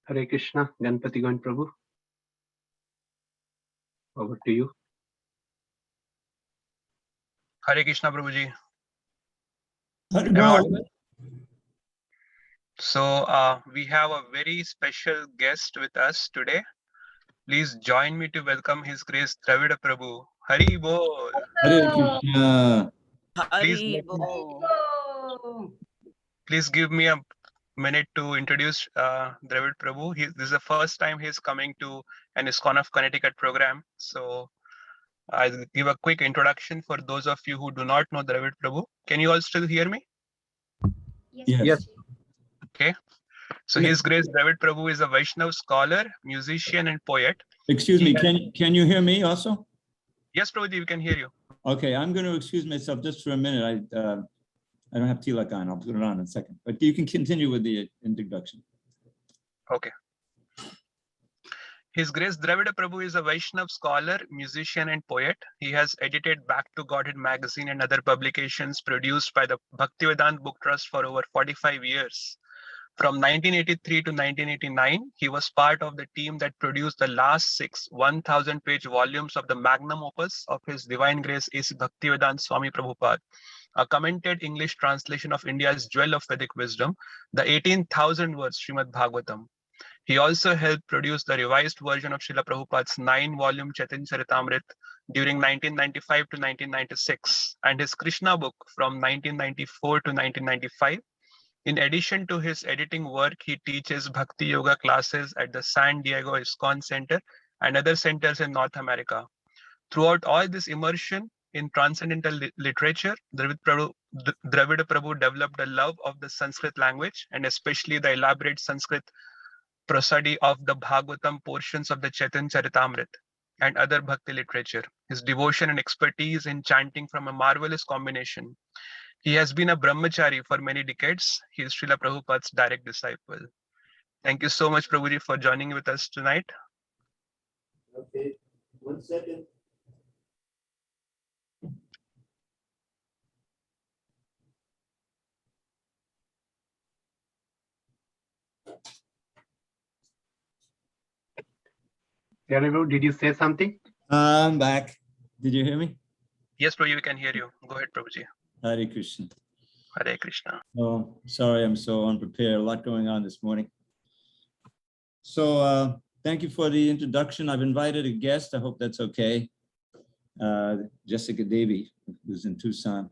Hare Krishna, Ganpati Gaun Prabhu. Over to you. Hare Krishna, Prabhuji. No. So we have a very special guest with us today. Please join me to welcome His Grace Dravida Prabhu. Hari Bol. Hare Krishna. Please give me a minute to introduce Dravid Prabhu. This is the first time he's coming to an ISKCON of Connecticut program. So I'll give a quick introduction for those of you who do not know Dravid Prabhu. Can you all still hear me? Yes. Okay. So His Grace Dravid Prabhu is a Vaishnav scholar, musician, and poet. Excuse me, can you hear me also? Yes, Prabhuji, we can hear you. Okay, I'm going to excuse myself just for a minute. I don't have tilak on. I'll put it on in a second. But you can continue with the introduction. Okay. His Grace Dravida Prabhu is a Vaishnav scholar, musician, and poet. He has edited Back to Godhead magazine and other publications produced by the Bhaktivedanta Book Trust for over 45 years. From 1983 to 1989, he was part of the team that produced the last 6 1,000-page volumes of the magnum opus of His Divine Grace A.C. Bhaktivedanta Swami Prabhupada, a commented English translation of India's jewel of Vedic wisdom, the 18,000-word Srimad Bhagavatam. He also helped produce the revised version of Srila Prabhupada's 9-volume Chaitanya Charitamrita during 1995 to 1996, and his Krishna book from 1994 to 1995. In addition to his editing work, he teaches Bhakti Yoga classes at the San Diego ISKCON Center and other centers in North America. Throughout all this immersion in transcendental literature, Dravida Prabhu developed a love of the Sanskrit language, and especially the elaborate Sanskrit prosody of the Bhagavatam portions of the Chaitanya Charitamrita and other Bhakti literature. His devotion and expertise in chanting from a marvelous combination. He has been a brahmachari for many decades. He is Srila Prabhupada's direct disciple. Thank you so much, Prabhuji, for joining with us tonight. Okay, 1 second. Prabhu, did you say something? I'm back. Did you hear me? Yes, Prabhuji, we can hear you. Go ahead, Prabhuji. Hare Krishna. Hare Krishna. Oh, sorry, I'm so unprepared. A lot going on this morning. So thank you for the introduction. I've invited a guest. I hope that's okay. Jessica Devi, who's in Tucson.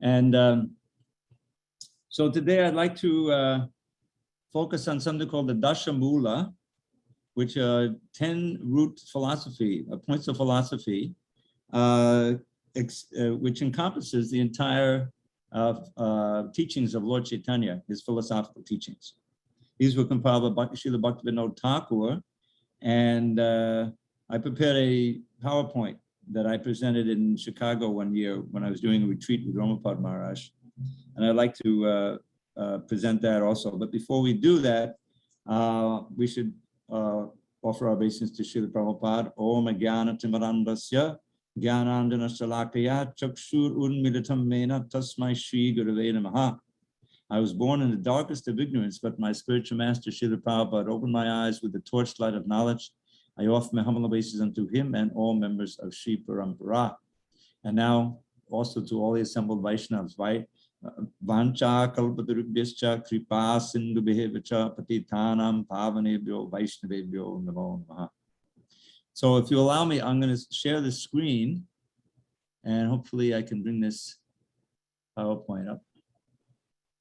And so today I'd like to focus on something called the Dasa Mula, which are 10 root philosophy, points of philosophy, which encompasses the entire teachings of Lord Chaitanya, his philosophical teachings. These were compiled by Srila Bhaktivinoda Thakura, and I prepared a PowerPoint that I presented in Chicago one year when I was doing a retreat with Ramapad Maharaj, and I'd like to present that also. But before we do that, we should offer our obeisance to Srila Prabhupada. Om Jnana Timarandasya Jnanandana Shalakaya Chakshur Unmilitam Mena Tasmai Shri Gurave Namaha. I was born in the darkest of ignorance, but my spiritual master Srila Prabhupada opened my eyes with the torchlight of knowledge. I offer my humble obeisances unto him and all members of Sri Parampara. And now also to all the assembled Vaishnavas, Vancha Kalpatarubhyascha Kripa Sindhu Behevacha Patitanam Pavanebhyo Vaishnavebhyo Namo Namaha. So if you allow me, I'm going to share the screen and hopefully I can bring this PowerPoint up.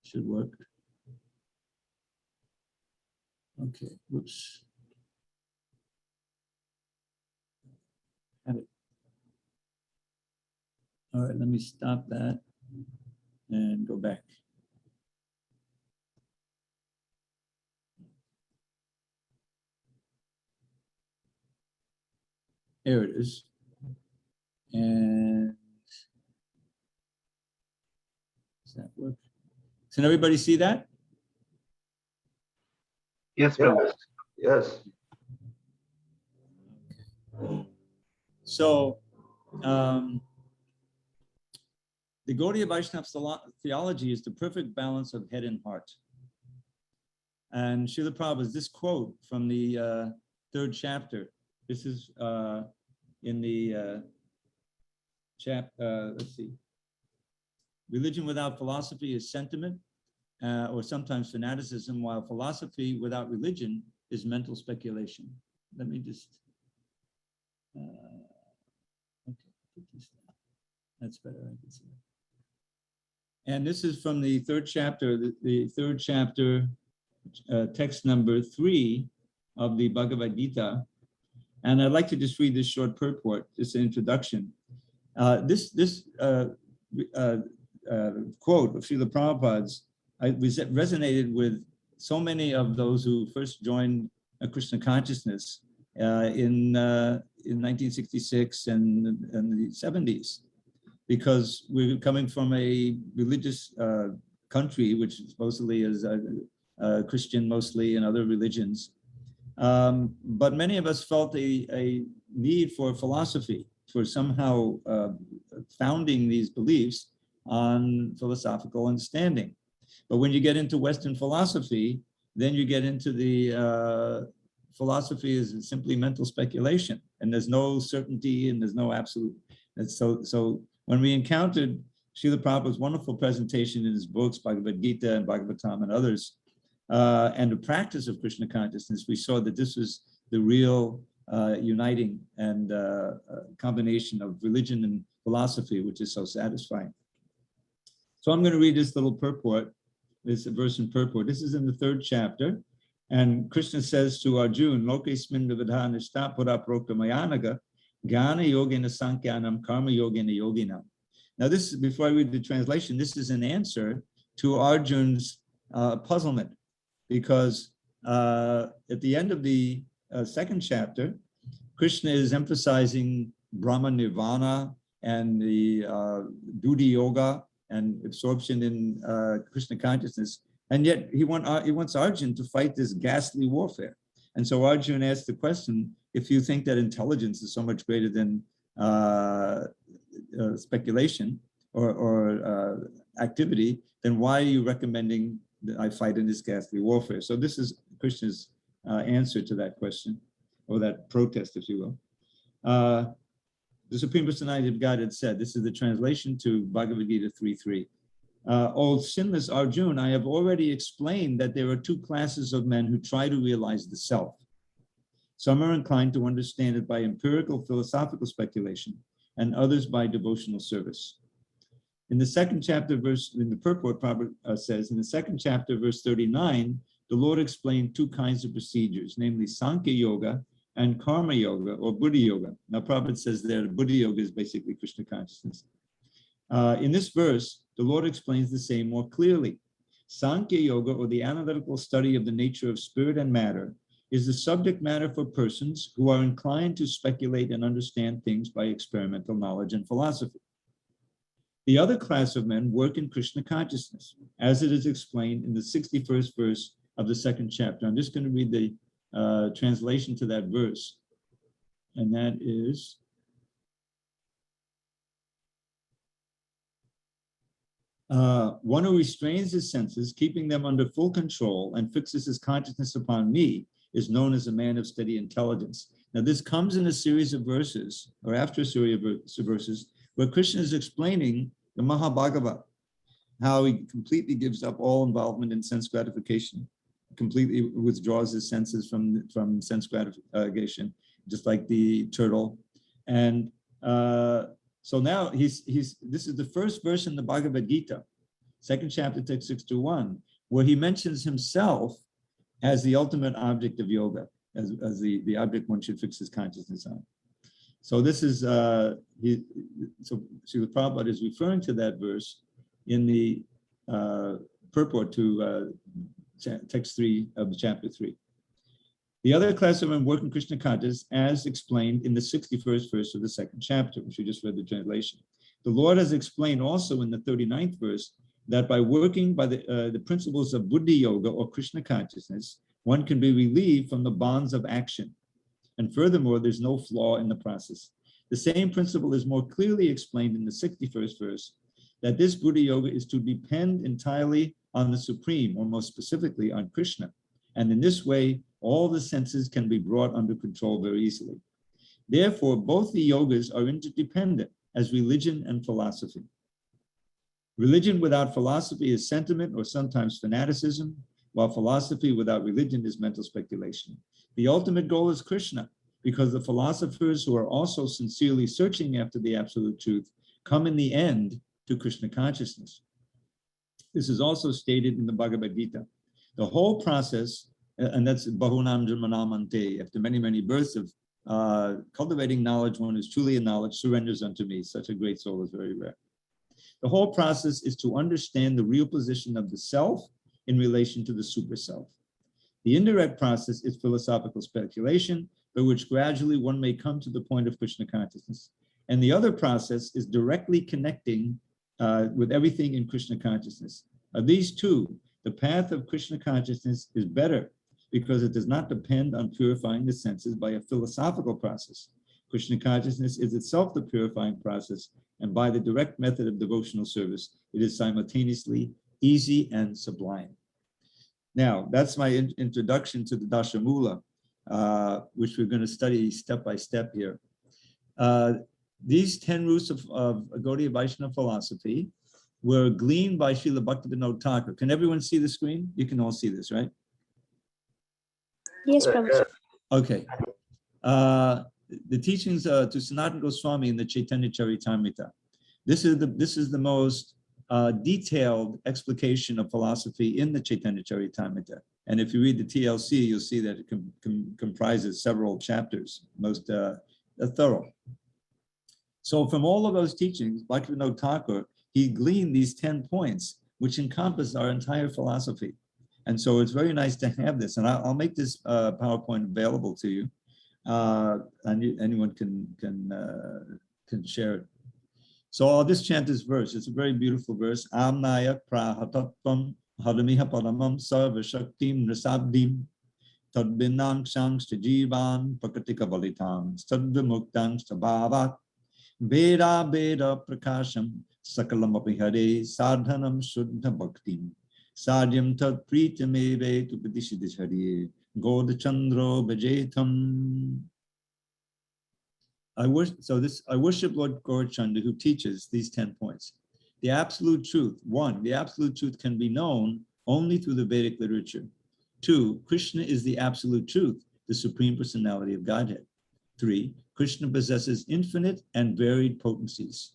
Should work. Okay, whoops. Have it. All right, let me stop that and go back. There it is. And does that work? Can everybody see that? Yes, Prabhu. Yes. So the Gaudiya Vaishnava theology is the perfect balance of head and heart. And Srila Prabhupada, this quote from the third chapter. This is in the let's see. Religion without philosophy is sentiment, or sometimes fanaticism, while philosophy without religion is mental speculation. Let me just, okay, put this down. That's better, I can see it. And this is from the third chapter, the third chapter, text number 3 of the Bhagavad Gita. And I'd like to just read this short purport, just an introduction. This quote of Srila Prabhupada's resonated with so many of those who first joined Krishna consciousness in 1966 and the 70s, because we're coming from a religious country, which supposedly is Christian mostly, and other religions. But many of us felt a need for philosophy, for somehow founding these beliefs on philosophical understanding. But when you get into Western philosophy, then you get into the philosophy is simply mental speculation, and there's no certainty and there's no absolute. And so when we encountered Srila Prabhupada's wonderful presentation in his books, Bhagavad Gita and Bhagavatam and others, and the practice of Krishna consciousness, we saw that this was the real uniting and combination of religion and philosophy, which is so satisfying. So I'm going to read this little purport, this verse in purport. This is in the third chapter, and Krishna says to Arjuna, Lokesmin vividhanishta pura proktamayanaga Jnana yogena sankyanam karma yogena yoginam. Now this is, before I read the translation, this is an answer to Arjuna's puzzlement, because at the end of the second chapter, Krishna is emphasizing Brahma Nirvana and the Buddhi Yoga and absorption in Krishna consciousness, and yet he wants Arjuna to fight this ghastly warfare. And so Arjuna asked the question, if you think that intelligence is so much greater than speculation or activity, then why are you recommending that I fight in this ghastly warfare? So this is Krishna's answer to that question, or that protest, if you will. The Supreme Personality of God had said, this is the translation to Bhagavad Gita 3.3. O sinless Arjuna, I have already explained that there are two classes of men who try to realize the self. Some are inclined to understand it by empirical philosophical speculation, and others by devotional service. In the second chapter, in the purport, Prabhu says, in the second chapter, verse 39, the Lord explained two kinds of procedures, namely Sankhya Yoga and Karma Yoga, or Buddhi Yoga. Now, Prabhupada says that Buddhi Yoga is basically Krishna consciousness. In this verse, the Lord explains the same more clearly. Sankhya Yoga, or the analytical study of the nature of spirit and matter, is the subject matter for persons who are inclined to speculate and understand things by experimental knowledge and philosophy. The other class of men work in Krishna consciousness, as it is explained in the 61st verse of the second chapter. I'm just going to read the translation to that verse, and that is, one who restrains his senses, keeping them under full control, and fixes his consciousness upon me, is known as a man of steady intelligence. Now this comes in a series of verses, or after a series of verses, where Krishna is explaining the Mahabhagavata, how he completely gives up all involvement in sense gratification, completely withdraws his senses from sense gratification, just like the turtle. And so now this is the first verse in the Bhagavad Gita, second chapter, text 6-1, where he mentions himself as the ultimate object of yoga, as the object one should fix his consciousness on. So this is, so Srila Prabhupada is referring to that verse in the purport to text 3 of chapter 3. The other class of men work in Krishna consciousness, as explained in the 61st verse of the second chapter, which we just read the translation. The Lord has explained also in the 39th verse that by working by the principles of Buddhi Yoga, or Krishna consciousness, one can be relieved from the bonds of action. And furthermore, there's no flaw in the process. The same principle is more clearly explained in the 61st verse, that this Buddhi Yoga is to depend entirely on the Supreme, or most specifically on Krishna, And in this way, all the senses can be brought under control very easily. Therefore, both the yogas are interdependent as religion and philosophy. Religion without philosophy is sentiment or sometimes fanaticism, while philosophy without religion is mental speculation. The ultimate goal is Krishna, because the philosophers who are also sincerely searching after the absolute truth come in the end to Krishna consciousness. This is also stated in the Bhagavad Gita. The whole process, and that's Bahunam Janmanamante, after many, many births of cultivating knowledge, one is truly in knowledge, surrenders unto me. Such a great soul is very rare. The whole process is to understand the real position of the self in relation to the super self. The indirect process is philosophical speculation, by which gradually one may come to the point of Krishna consciousness. And the other process is directly connecting with everything in Krishna consciousness. Of these two, the path of Krishna consciousness is better because it does not depend on purifying the senses by a philosophical process. Krishna consciousness is itself the purifying process, and by the direct method of devotional service, it is simultaneously easy and sublime. Now, that's my introduction to the Dasa Mula, which we're going to study step by step here. These 10 roots of Gaudiya Vaishnava philosophy were gleaned by Srila Bhaktivinoda Thakur. Can everyone see the screen? You can all see this, right? Yes, Prabhu. Okay. The teachings to Sanatana Goswami in the Chaitanya Charitamrita. This is the most detailed explication of philosophy in the Chaitanya Charitamrita. And if you read the TLC, you'll see that it comprises several chapters, most thorough. So from all of those teachings, Bhaktivinoda Thakur, he gleaned these 10 points, which encompass our entire philosophy. And so it's very nice to have this. And I'll make this PowerPoint available to you. And anyone can share it. So I'll just chant this verse. It's a very beautiful verse. Amnaya prahatatvam hadamiha paramam sarva shaktim rasabdim tadbinam shangsta jivan prakatika valitam stadvimuktam stabhavat veda veda prakasham sakalam apihare sadhanam shuddha bhaktim sadyam tad pritameve tu padishidishariye Godachandro Bhajetam. I worship Lord Gaurachandra, who teaches these 10 points. The absolute truth. 1, the absolute truth can be known only through the Vedic literature. 2, Krishna is the absolute truth, the Supreme Personality of Godhead. 3, Krishna possesses infinite and varied potencies.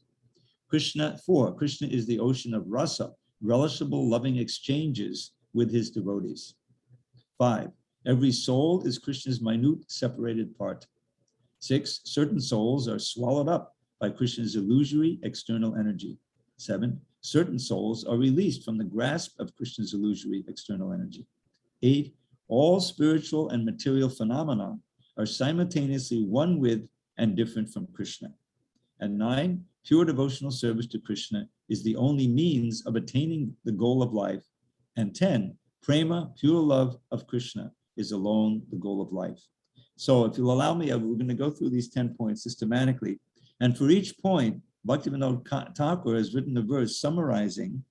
4, Krishna is the ocean of rasa, relishable, loving exchanges with his devotees. 5, every soul is Krishna's minute separated part. 6, certain souls are swallowed up by Krishna's illusory external energy. 7, certain souls are released from the grasp of Krishna's illusory external energy. 8, all spiritual and material phenomena are simultaneously one with and different from Krishna. And 9, pure devotional service to Krishna is the only means of attaining the goal of life. And 10, prema, pure love of Krishna, is alone the goal of life. So if you'll allow me, we're going to go through these 10 points systematically. And for each point, Bhaktivinoda Thakur has written a verse summarizing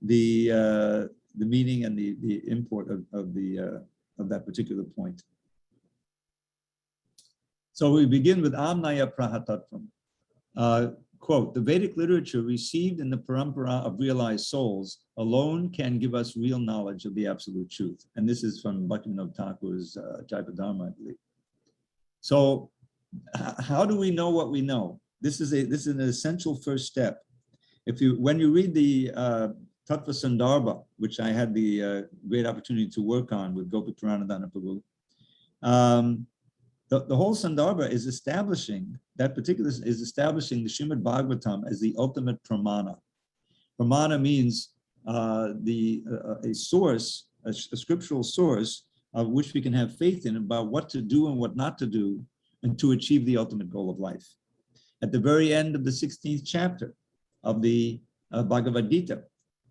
the meaning and the import of that particular point. So we begin with Amnaya Prahatatvam. Quote, the Vedic literature received in the parampara of realized souls alone can give us real knowledge of the absolute truth. And this is from Bhaktivinoda Thakur's Jaipadharma, I believe. So how do we know what we know? This is an essential first step. When you read the Tattva Sandarbha, which I had the great opportunity to work on with Gopi Pranadhana Prabhu, the whole Sandarbha is establishing the Srimad Bhagavatam as the ultimate pramana. Pramana means a source, a scriptural source of which we can have faith in about what to do and what not to do and to achieve the ultimate goal of life. At the very end of the 16th chapter of the Bhagavad Gita,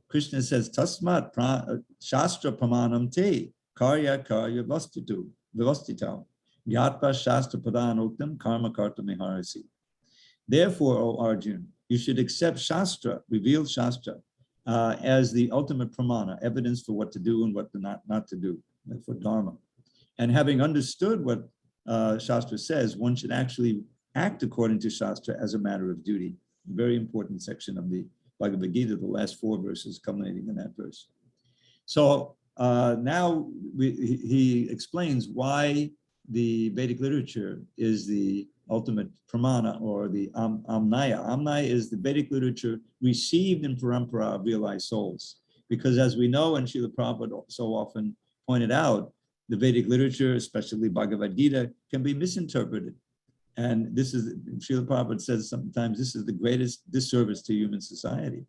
Krishna says, Tasmat Shastra Pramanam Te Karya Karya Vastita Yatpa Shastra Pradanoktam Karma Karta Miharasi. Therefore, O Arjuna, you should accept Shastra, revealed Shastra, as the ultimate pramana, evidence for what to do and what not to do. for Dharma. And having understood what Shastra says, one should actually act according to Shastra as a matter of duty. Very important section of the Bhagavad Gita, the last 4 verses culminating in that verse. So now he explains why the Vedic literature is the ultimate pramana, or the amnaya. Amnaya is the Vedic literature received in parampara of realized souls. Because as we know, and Srila Prabhupada so often pointed out, the Vedic literature, especially Bhagavad Gita, can be misinterpreted. And this is, Srila Prabhupada says sometimes, this is the greatest disservice to human society.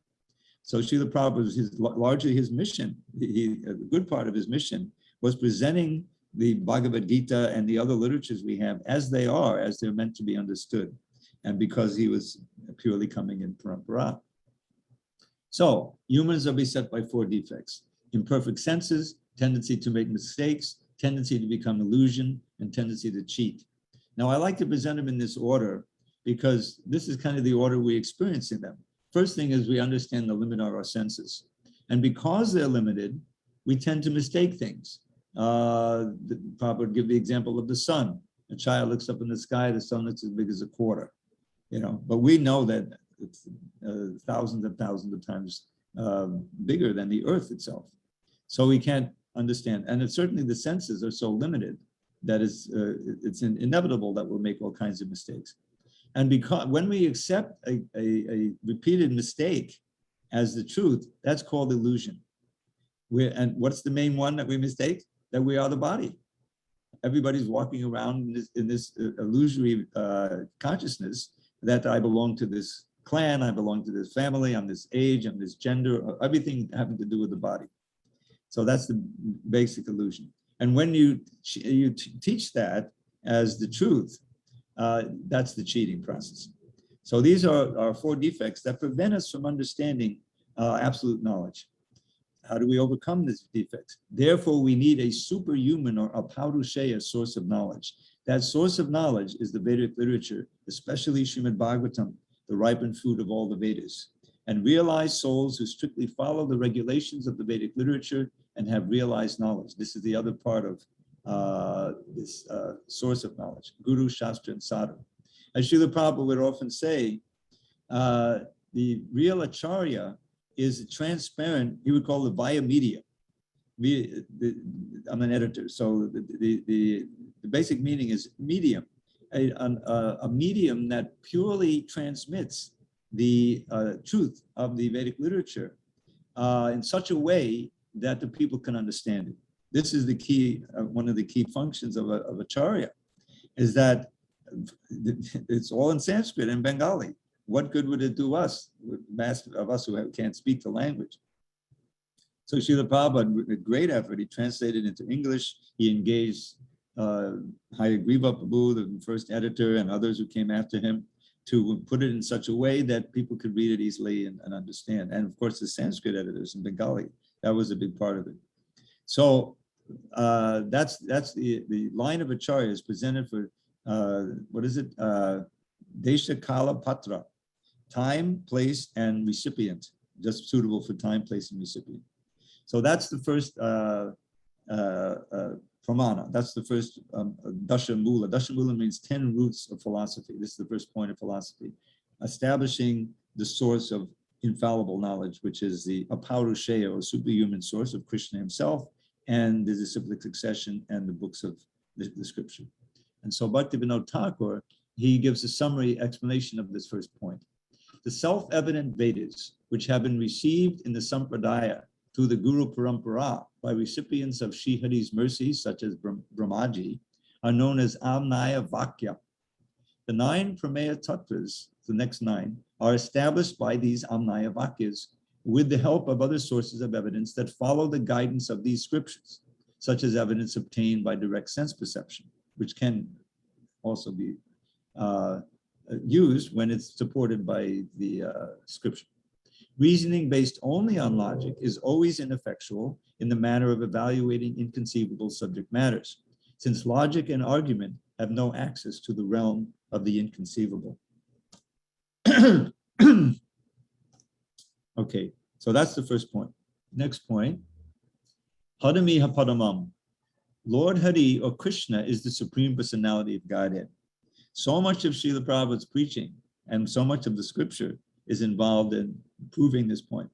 So Srila Prabhupada, largely his mission, a good part of his mission was presenting the Bhagavad Gita and the other literatures we have as they are, as they're meant to be understood. And because he was purely coming in parampara. So humans are beset by 4 defects: imperfect senses, tendency to make mistakes, tendency to become illusion, and tendency to cheat. Now I like to present them in this order because this is kind of the order we're experiencing them. First thing is we understand the limit of our senses. And because they're limited, we tend to mistake things. Prabhupada would give the example of the sun. A child looks up in the sky, the sun looks as big as a quarter, but we know that it's thousands and thousands of times bigger than the earth itself. So we can't understand. And it's certainly the senses are so limited that it's inevitable that we'll make all kinds of mistakes. And because when we accept a repeated mistake as the truth, that's called illusion. And what's the main one that we mistake? That we are the body. Everybody's walking around in this illusory consciousness that I belong to this clan, I belong to this family, I'm this age, I'm this gender, everything having to do with the body. So that's the basic illusion. And when you teach that as the truth, that's the cheating process. So these are our 4 defects that prevent us from understanding absolute knowledge. How do we overcome these defects? Therefore, we need a superhuman or a Paurusheya source of knowledge. That source of knowledge is the Vedic literature, especially Srimad Bhagavatam, the ripened fruit of all the Vedas. And realized souls who strictly follow the regulations of the Vedic literature and have realized knowledge. This is the other part of this source of knowledge, Guru, Shastra, and Sadhu. As Srila Prabhupada would often say, the real Acharya is transparent, he would call it via media. I'm an editor, so the basic meaning is medium, a medium that purely transmits the truth of the Vedic literature in such a way that the people can understand it. This is the key, one of the key functions of Acharya, is that it's all in Sanskrit and Bengali. What good would it do us, of us who can't speak the language? So Srila Prabhupada, with great effort, he translated into English. He engaged Hayagriva Prabhu, the first editor, and others who came after him, to put it in such a way that people could read it easily and understand. And of course, the Sanskrit editors in Bengali, that was a big part of it. So that's the line of Acharya is presented for, what is it? Desha Kala Patra, time, place, and recipient, just suitable for time, place, and recipient. So that's the first pramana. That's the first Dasha Mula. Dasha Mula means 10 roots of philosophy. This is the first point of philosophy, establishing the source of infallible knowledge, which is the Aparusheya, or superhuman source of Krishna himself, and the disciplic succession and the books of the scripture. And so Bhaktivinoda Thakur, he gives a summary explanation of this first point. The self-evident Vedas, which have been received in the Sampradaya through the Guru Parampara by recipients of Sri Hari's mercies, such as Brahmaji, are known as Amnaya Vakya. The 9 Prameya Tattvas, the next 9, are established by these Amnaya Vakyas with the help of other sources of evidence that follow the guidance of these scriptures, such as evidence obtained by direct sense perception, which can also be used when it's supported by the scripture. Reasoning based only on logic is always ineffectual in the manner of evaluating inconceivable subject matters, since logic and argument have no access to the realm of the inconceivable. Okay, so that's the first point. Next point, Padami Hapadamam. Lord Hari or Krishna is the Supreme Personality of Godhead. So much of Srila Prabhupada's preaching and so much of the scripture is involved in proving this point.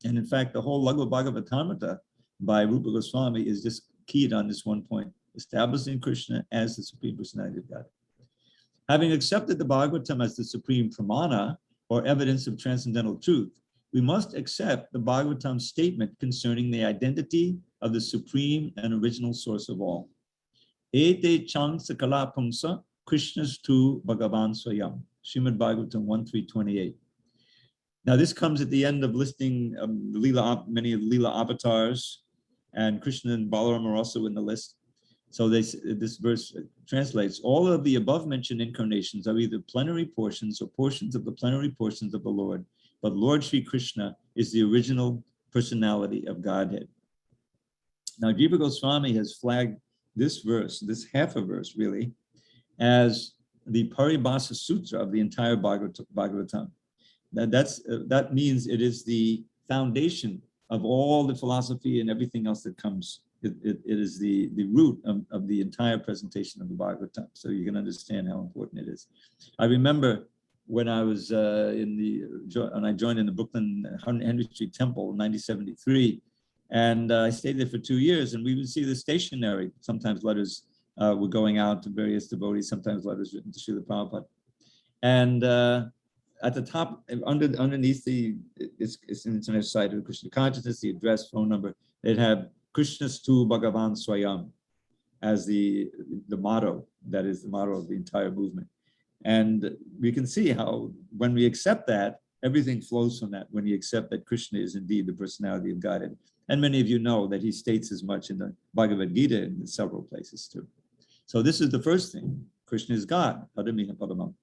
And in fact, the whole Laghu Bhagavatamrita by Rupa Goswami is just keyed on this one point, establishing Krishna as the Supreme Personality of God. Having accepted the Bhagavatam as the supreme pramana, or evidence of transcendental truth, we must accept the Bhagavatam statement concerning the identity of the supreme and original source of all. Ete chang sakala pumsa Krishna's tu Bhagavan Swayam, Srimad Bhagavatam 1.3.28. Now this comes at the end of listing many of the Leela avatars, and Krishna and Balaram are also in the list. So this verse translates, all of the above mentioned incarnations are either plenary portions or portions of the plenary portions of the Lord, but Lord Sri Krishna is the original personality of Godhead. Now Jiva Goswami has flagged this verse, this half a verse really, as the Paribhasa Sutra of the entire Bhagavatam. That means it is the foundation of all the philosophy and everything else that comes. It is the root of the entire presentation of the Bhagavatam. So you can understand how important it is. I remember when I was when I joined in the Brooklyn Henry Street Temple in 1973, and I stayed there for 2 years, and we would see the stationery. Sometimes letters were going out to various devotees, sometimes letters written to Srila Prabhupada. And at the top, underneath it's an internet site of Krishna consciousness, the address, phone number, they'd have Krishna's tu Bhagavan Swayam as the motto, that is the motto of the entire movement. And we can see how when we accept that, everything flows from that, when you accept that Krishna is indeed the personality of Godhead. And many of you know that he states as much in the Bhagavad Gita in several places too. So this is the first thing. Krishna is God. And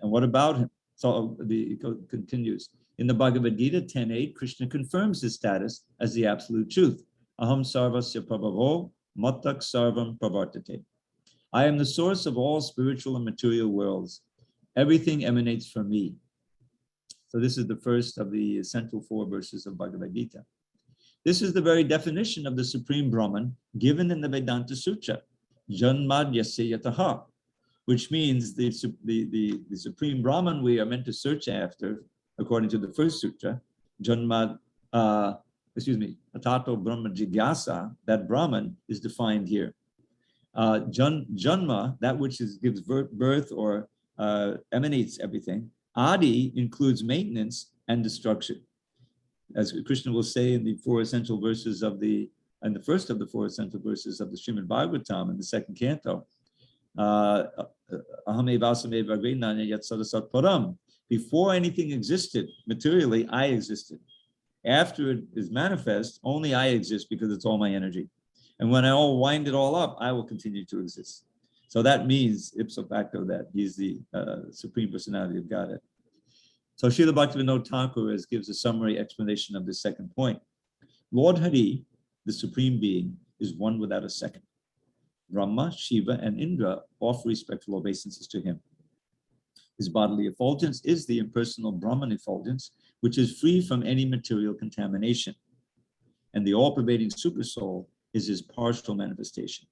what about him? So it continues. In the Bhagavad Gita 10.8, Krishna confirms his status as the absolute truth. Aham sarvasya prabhavo mattak sarvam pravartate. I am the source of all spiritual and material worlds. Everything emanates from me. So this is the first of the central 4 verses of Bhagavad Gita. This is the very definition of the Supreme Brahman given in the Vedanta Sutra, Janmad Yasya Yataha, which means the Supreme Brahman we are meant to search after, according to the first sutra, Tato Brahma Jigyasa, that Brahman is defined here. Janma, that which gives birth or emanates everything. Adi includes maintenance and destruction. As Krishna will say in the 4 essential verses of the first of the 4 essential verses of the Srimad Bhagavatam in the 2nd canto, before anything existed materially, I existed. After it is manifest, only I exist because it's all my energy. And when I wind it all up, I will continue to exist. So that means ipso facto that he's the Supreme Personality of Godhead. So Srila Bhaktivinoda Thakura gives a summary explanation of this second point. Lord Hari, the Supreme Being, is one without a second. Brahma, Shiva, and Indra offer respectful obeisances to him. His bodily effulgence is the impersonal Brahman effulgence, which is free from any material contamination. And the all-pervading supersoul is his partial manifestation.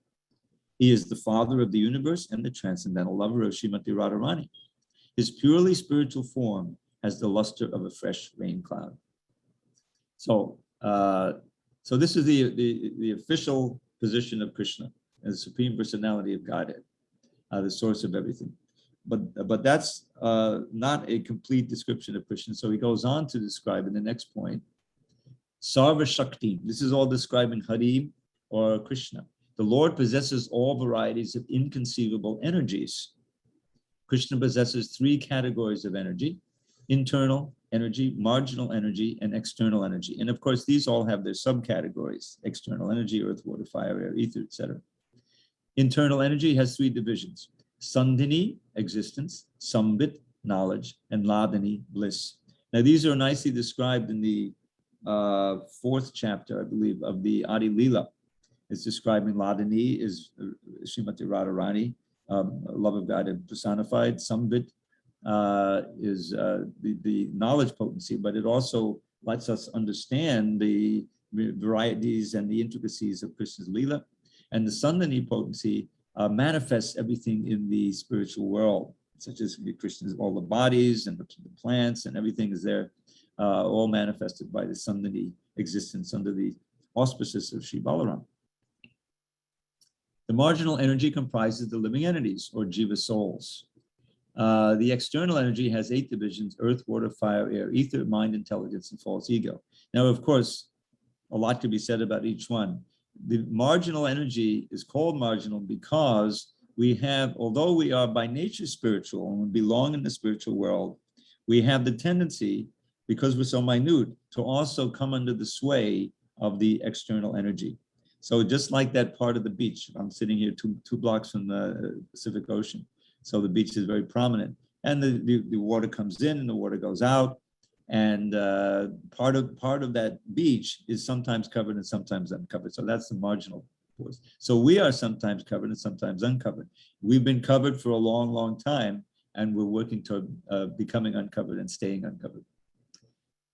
He is the father of the universe and the transcendental lover of Srimati Radharani. His purely spiritual form has the luster of a fresh rain cloud. So this is the official position of Krishna as the Supreme Personality of Godhead, the source of everything. But that's not a complete description of Krishna. So he goes on to describe in the next point, Sarva Shakti. This is all describing Hari or Krishna. The Lord possesses all varieties of inconceivable energies. Krishna possesses 3 categories of energy: internal energy, marginal energy, and external energy. And of course, these all have their subcategories: external energy, earth, water, fire, air, ether, etc. Internal energy has 3 divisions: Sandhini, existence; Sambit, knowledge; and Ladini, bliss. Now, these are nicely described in the 4th chapter, I believe, of the Adi Leela. It's describing Ladini is Srimati Radharani, love of God personified. Sambit is the knowledge potency, but it also lets us understand the varieties and the intricacies of Krishna's Leela. And the Sandhani potency manifests everything in the spiritual world, such as Krishna's, all the bodies and the plants and everything is there, all manifested by the Sandhani existence under the auspices of Sri Balaram. The marginal energy comprises the living entities, or jiva souls. The external energy has 8 divisions: earth, water, fire, air, ether, mind, intelligence, and false ego. Now, of course, a lot could be said about each one. The marginal energy is called marginal because we have, although we are by nature spiritual and we belong in the spiritual world, we have the tendency, because we're so minute, to also come under the sway of the external energy. So just like that part of the beach, I'm sitting here two blocks from the Pacific Ocean. So the beach is very prominent, and the water comes in and the water goes out. And part of that beach is sometimes covered and sometimes uncovered. So that's the marginal force. So we are sometimes covered and sometimes uncovered. We've been covered for a long, long time, and we're working toward becoming uncovered and staying uncovered.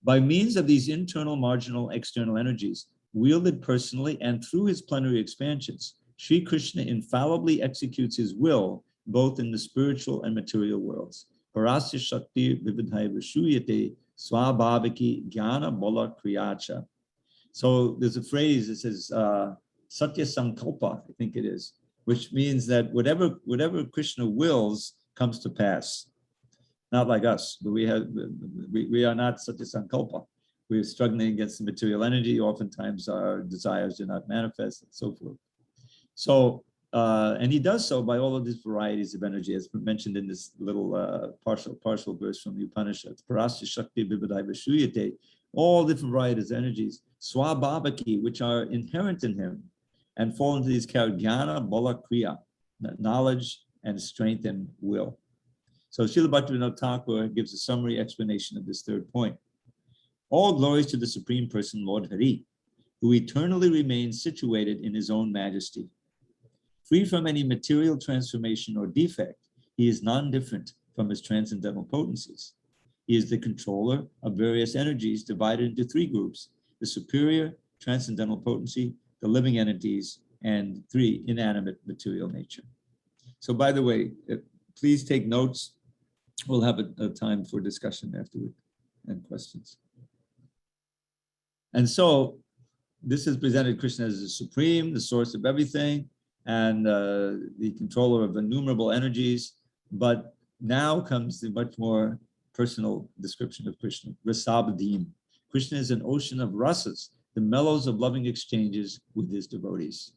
By means of these internal, marginal, external energies, wielded personally and through his plenary expansions, Sri Krishna infallibly executes his will both in the spiritual and material worlds. Parasya Shakti Vividhai Vishuyate Swabhaviki Jnana Bola Kriyacha. So there's a phrase that says Satya Sankalpa, I think it is, which means that whatever Krishna wills comes to pass. Not like us, but we are not Satya Sankalpa. We're struggling against the material energy. Oftentimes our desires do not manifest, and so forth. So, and he does so by all of these varieties of energy, as mentioned in this little partial verse from the Upanishads. Parasya Shakti Vividai Vishuyate, all different varieties of energies, Swabhavaki, which are inherent in him, and fall into these categories, Jnana, Bola, Kriya, knowledge and strength and will. So Srila Bhaktivinoda Thakura gives a summary explanation of this third point. All glories to the Supreme Person, Lord Hari, who eternally remains situated in his own majesty. Free from any material transformation or defect, he is non-different from his transcendental potencies. He is the controller of various energies divided into 3 groups: the superior, transcendental potency, the living entities, and 3, inanimate material nature. So by the way, please take notes. We'll have a time for discussion afterward and questions. And so this has presented Krishna as the supreme, the source of everything, and the controller of innumerable energies. But now comes the much more personal description of Krishna, Rasabhadim. Krishna is an ocean of rasas, the mellows of loving exchanges with his devotees.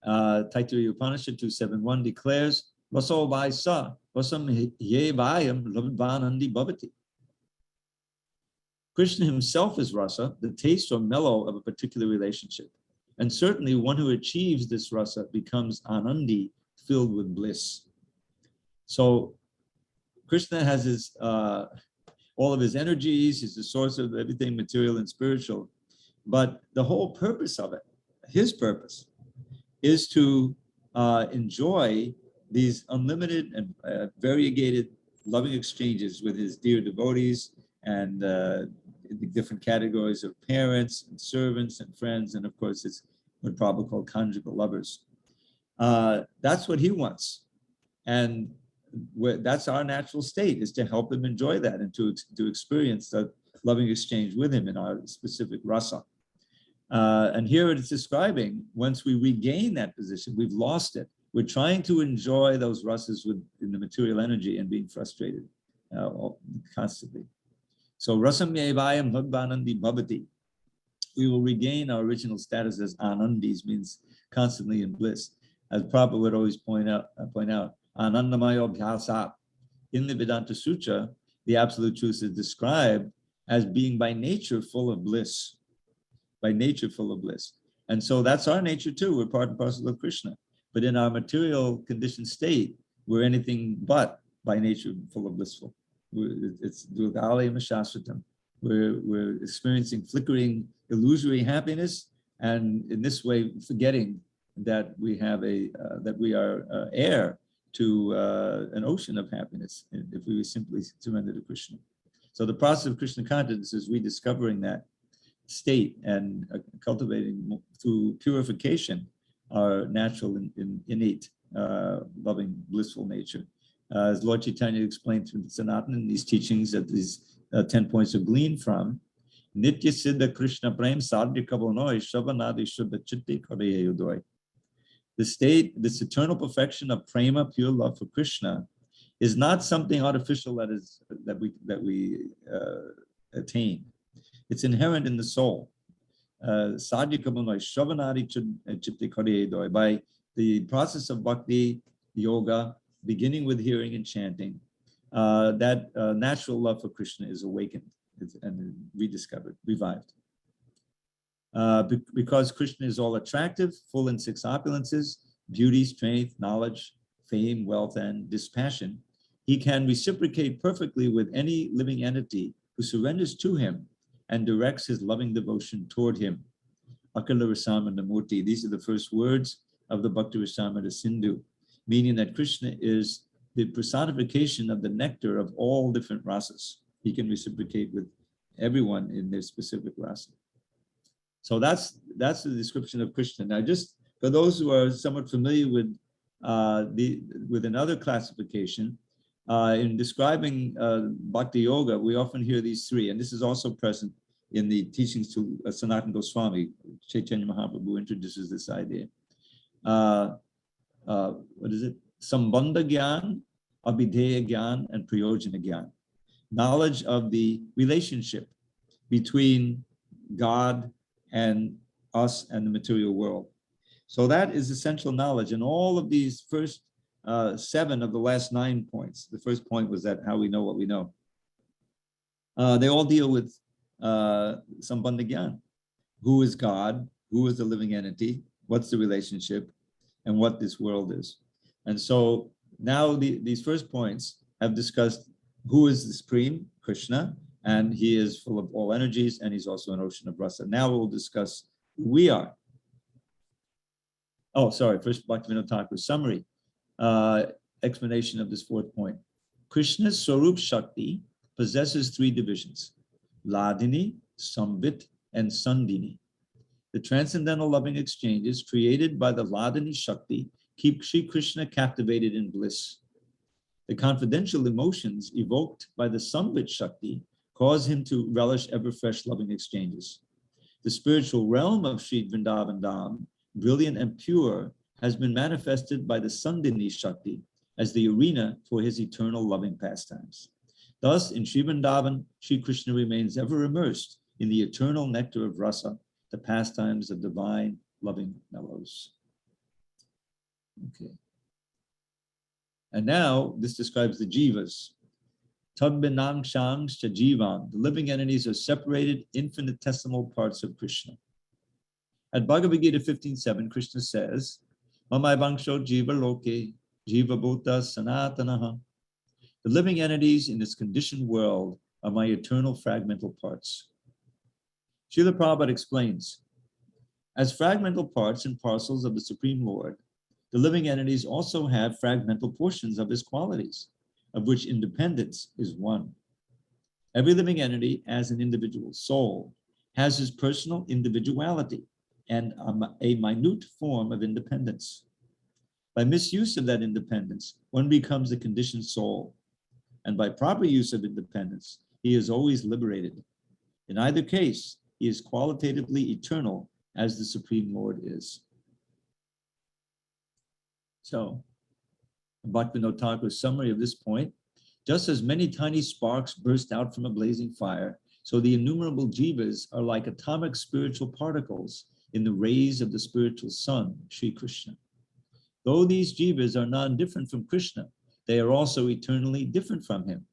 Taittiriya Upanishad 271 declares, Raso Vaisa, Rasam Ye Vayam Lavadvanandi Bhavati. Krishna himself is rasa, the taste or mellow of a particular relationship. And certainly one who achieves this rasa becomes anandi, filled with bliss. So Krishna has his all of his energies, he's the source of everything material and spiritual. But the whole purpose of it, his purpose, is to enjoy these unlimited and variegated loving exchanges with his dear devotees and the different categories of parents and servants and friends, and of course it's what Prabhu called conjugal lovers. That's what he wants, and that's our natural state, is to help him enjoy that and to experience that loving exchange with him in our specific rasa. And here it is describing, once we regain that position, we've lost it. We're trying to enjoy those rasas in the material energy and being frustrated constantly. So rasam yevayam bhagvanandi bhavati. We will regain our original status as anandis, means constantly in bliss. As Prabhu would always point out, anandamayo bhyasat. In the Vedanta Sutra, the Absolute Truth is described as being by nature full of bliss. By nature full of bliss. And so that's our nature too. We're part and parcel of Krishna. But in our material conditioned state, we're anything but by nature full of blissful. It's durgalaya shasvatam. We're experiencing flickering, illusory happiness, and in this way, forgetting that we have that we are heir to an ocean of happiness if we simply surrender to Krishna. So the process of Krishna consciousness is rediscovering that state and cultivating through purification our natural innate loving, blissful nature. As Lord Chaitanya explained through the Sanatana in these teachings that these 10 points are gleaned from, Nitya Siddha Krishna Prem Sadhya Kavanoi Shavanadi Shuddha Chitti Kariya Yudoi. The state, this eternal perfection of prema, pure love for Krishna, is not something artificial that we attain. It's inherent in the soul. By the process of bhakti yoga, beginning with hearing and chanting, that natural love for Krishna is awakened and rediscovered, revived. Because Krishna is all attractive, full in six opulences, beauty, strength, knowledge, fame, wealth, and dispassion, he can reciprocate perfectly with any living entity who surrenders to him and directs his loving devotion toward him. Akala Rasamana Murti, these are the first words of the Bhakti Rasamana Sindhu, meaning that Krishna is the personification of the nectar of all different rasas. He can reciprocate with everyone in their specific rasa. So that's the description of Krishna. Now, just for those who are somewhat familiar with another classification, in describing Bhakti Yoga, we often hear these three, and this is also present in the teachings to Sanatana Goswami. Chaitanya Mahaprabhu introduces this idea. What is it? Sambandha Gyan, Abhideya Gyan, and Prayojana Gyan. Knowledge of the relationship between God and us and the material world. So that is essential knowledge. And all of these first 7 of the last 9 points, the first point was that how we know what we know. They all deal with Sambandha Gyan. Who is God? Who is the living entity? What's the relationship? And what this world is. And so now these first points have discussed who is the Supreme, Krishna, and he is full of all energies, and he's also an ocean of rasa. Now we'll discuss who we are. Oh, sorry, first Bhaktivinoda Thakura's summary, explanation of this 4th point. Krishna's Swarup Shakti possesses 3 divisions, Ladini, Sambit, and Sandini. The transcendental loving exchanges created by the Ladini Shakti keep Sri Krishna captivated in bliss. The confidential emotions evoked by the Sambit Shakti cause him to relish ever-fresh loving exchanges. The spiritual realm of Sri Vrindavan Dham, brilliant and pure, has been manifested by the Sandini Shakti as the arena for his eternal loving pastimes. Thus, in Sri Vrindavan, Sri Krishna remains ever immersed in the eternal nectar of rasa, the pastimes of divine loving mellows. Okay. And now this describes the jivas. Tadbinang shangs cha jivan. The living entities are separated infinitesimal parts of Krishna. At Bhagavad Gita 15:7, Krishna says, Mamai vangsho jiva loke, jiva bhuta sanatanaha. The living entities in this conditioned world are my eternal fragmental parts. Srila Prabhupada explains, as fragmental parts and parcels of the Supreme Lord, the living entities also have fragmental portions of his qualities, of which independence is one. Every living entity, as an individual soul, has his personal individuality and a minute form of independence. By misuse of that independence, one becomes a conditioned soul, and by proper use of independence, he is always liberated. In either case, he is qualitatively eternal as the Supreme Lord is. So, Bhaktivinoda Thakur's summary of this point, just as many tiny sparks burst out from a blazing fire, so the innumerable jivas are like atomic spiritual particles in the rays of the spiritual sun, Sri Krishna. Though these jivas are non-different from Krishna, they are also eternally different from him.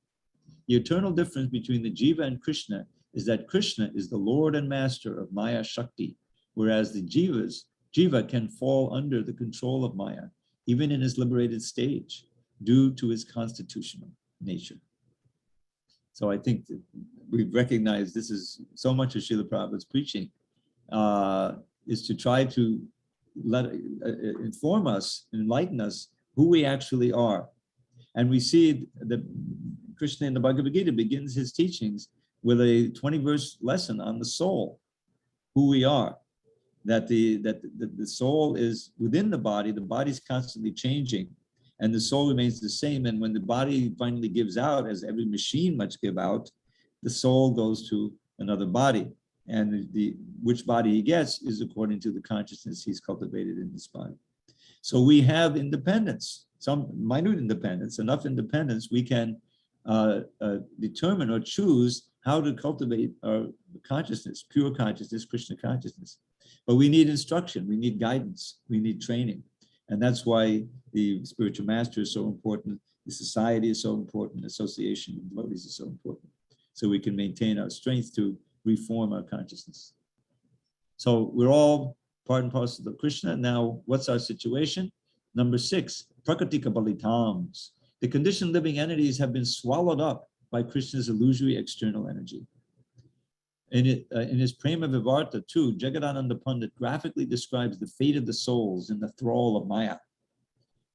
The eternal difference between the jiva and Krishna is that Krishna is the Lord and Master of Maya Shakti, whereas the jiva can fall under the control of Maya, even in his liberated stage, due to his constitutional nature. So I think that we've recognized this is so much of Srila Prabhupada's preaching, is to try to inform us, enlighten us who we actually are. And we see that Krishna in the Bhagavad Gita begins his teachings with a 20-verse lesson on the soul, who we are. that the soul is within the body's constantly changing, and the soul remains the same. And when the body finally gives out, as every machine must give out, the soul goes to another body. And which body he gets is according to the consciousness he's cultivated in this body. So we have independence, some minute independence, enough independence we can determine or choose how to cultivate our consciousness, pure consciousness, Krishna consciousness. But we need instruction, we need guidance, we need training. And that's why the spiritual master is so important, the society is so important, association of devotees is so important. So we can maintain our strength to reform our consciousness. So we're all part and parcel of Krishna. Now, what's our situation? Number 6, Prakritika Balitams. The conditioned living entities have been swallowed up by Krishna's illusory external energy. In his Prema Vivarta 2, Jagadananda Pandit graphically describes the fate of the souls in the thrall of Maya.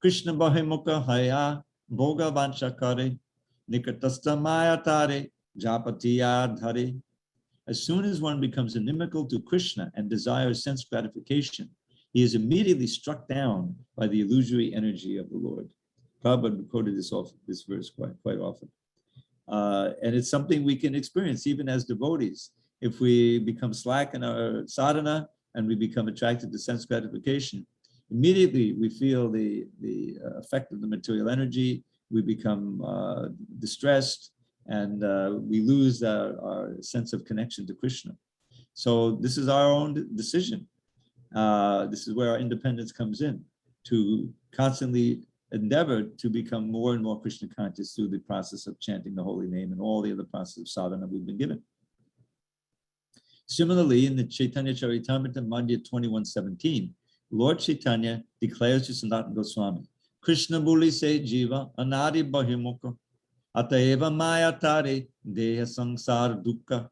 Krishna Bahimukha Haya Bhoga Vanchakare Nikatasta Maya Tare Japatiya Dhare. As soon as one becomes inimical to Krishna and desires sense gratification, he is immediately struck down by the illusory energy of the Lord. Prabhupada quoted this verse quite often. And it's something we can experience even as devotees. If we become slack in our sadhana and we become attracted to sense gratification, immediately we feel the effect of the material energy, we become distressed, and we lose our sense of connection to Krishna. So this is our own decision. This is where our independence comes in, to constantly endeavor to become more and more Krishna conscious through the process of chanting the holy name and all the other process of sadhana we've been given. Similarly, in the Chaitanya Charitamrita Madhya 21:17, Lord Chaitanya declares to Sanatana Goswami, Krishna Buli se jiva anadi bahimukha ataeva maya tare deha sansar dukkha.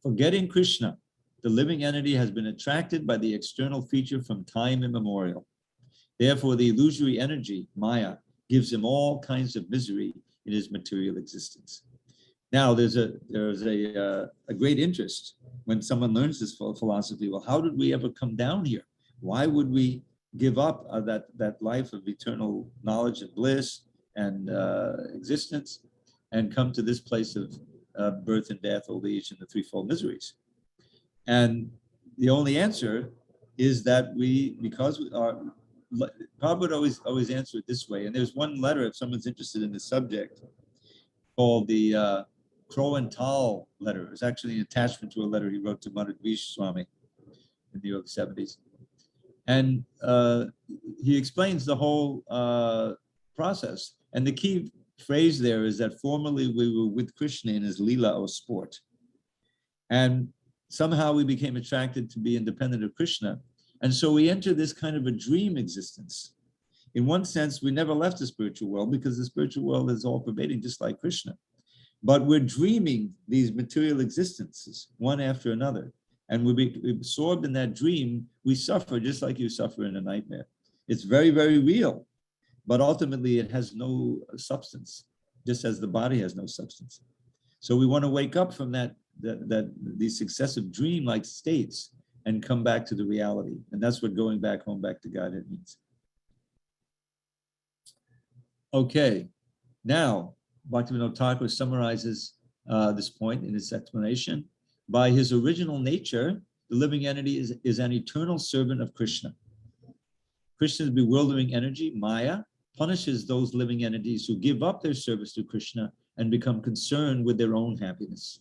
Forgetting Krishna, the living entity has been attracted by the external feature from time immemorial. Therefore, the illusory energy, Maya, gives him all kinds of misery in his material existence. Now, there's a great interest when someone learns this philosophy. Well, how did we ever come down here? Why would we give up that life of eternal knowledge and bliss and existence and come to this place of birth and death, old age, and the threefold miseries? And the only answer is that because we are, Prabhupada would always answer it this way. And there's one letter, if someone's interested in this subject, called the Krowental Letter. It's actually an attachment to a letter he wrote to Mahaprabhu Swami in the early 70s. And he explains the whole process. And the key phrase there is that formerly we were with Krishna in his lila or sport. And somehow we became attracted to be independent of Krishna. And so we enter this kind of a dream existence. In one sense, we never left the spiritual world because the spiritual world is all pervading, just like Krishna. But we're dreaming these material existences, one after another. And we're absorbed in that dream. We suffer just like you suffer in a nightmare. It's very, very real. But ultimately, it has no substance, just as the body has no substance. So we want to wake up from these successive dream-like states and come back to the reality. And that's what going back home, back to Godhead means. Okay, now Bhaktivinoda Thakura summarizes this point in his explanation. By his original nature, the living entity is an eternal servant of Krishna. Krishna's bewildering energy, Maya, punishes those living entities who give up their service to Krishna and become concerned with their own happiness.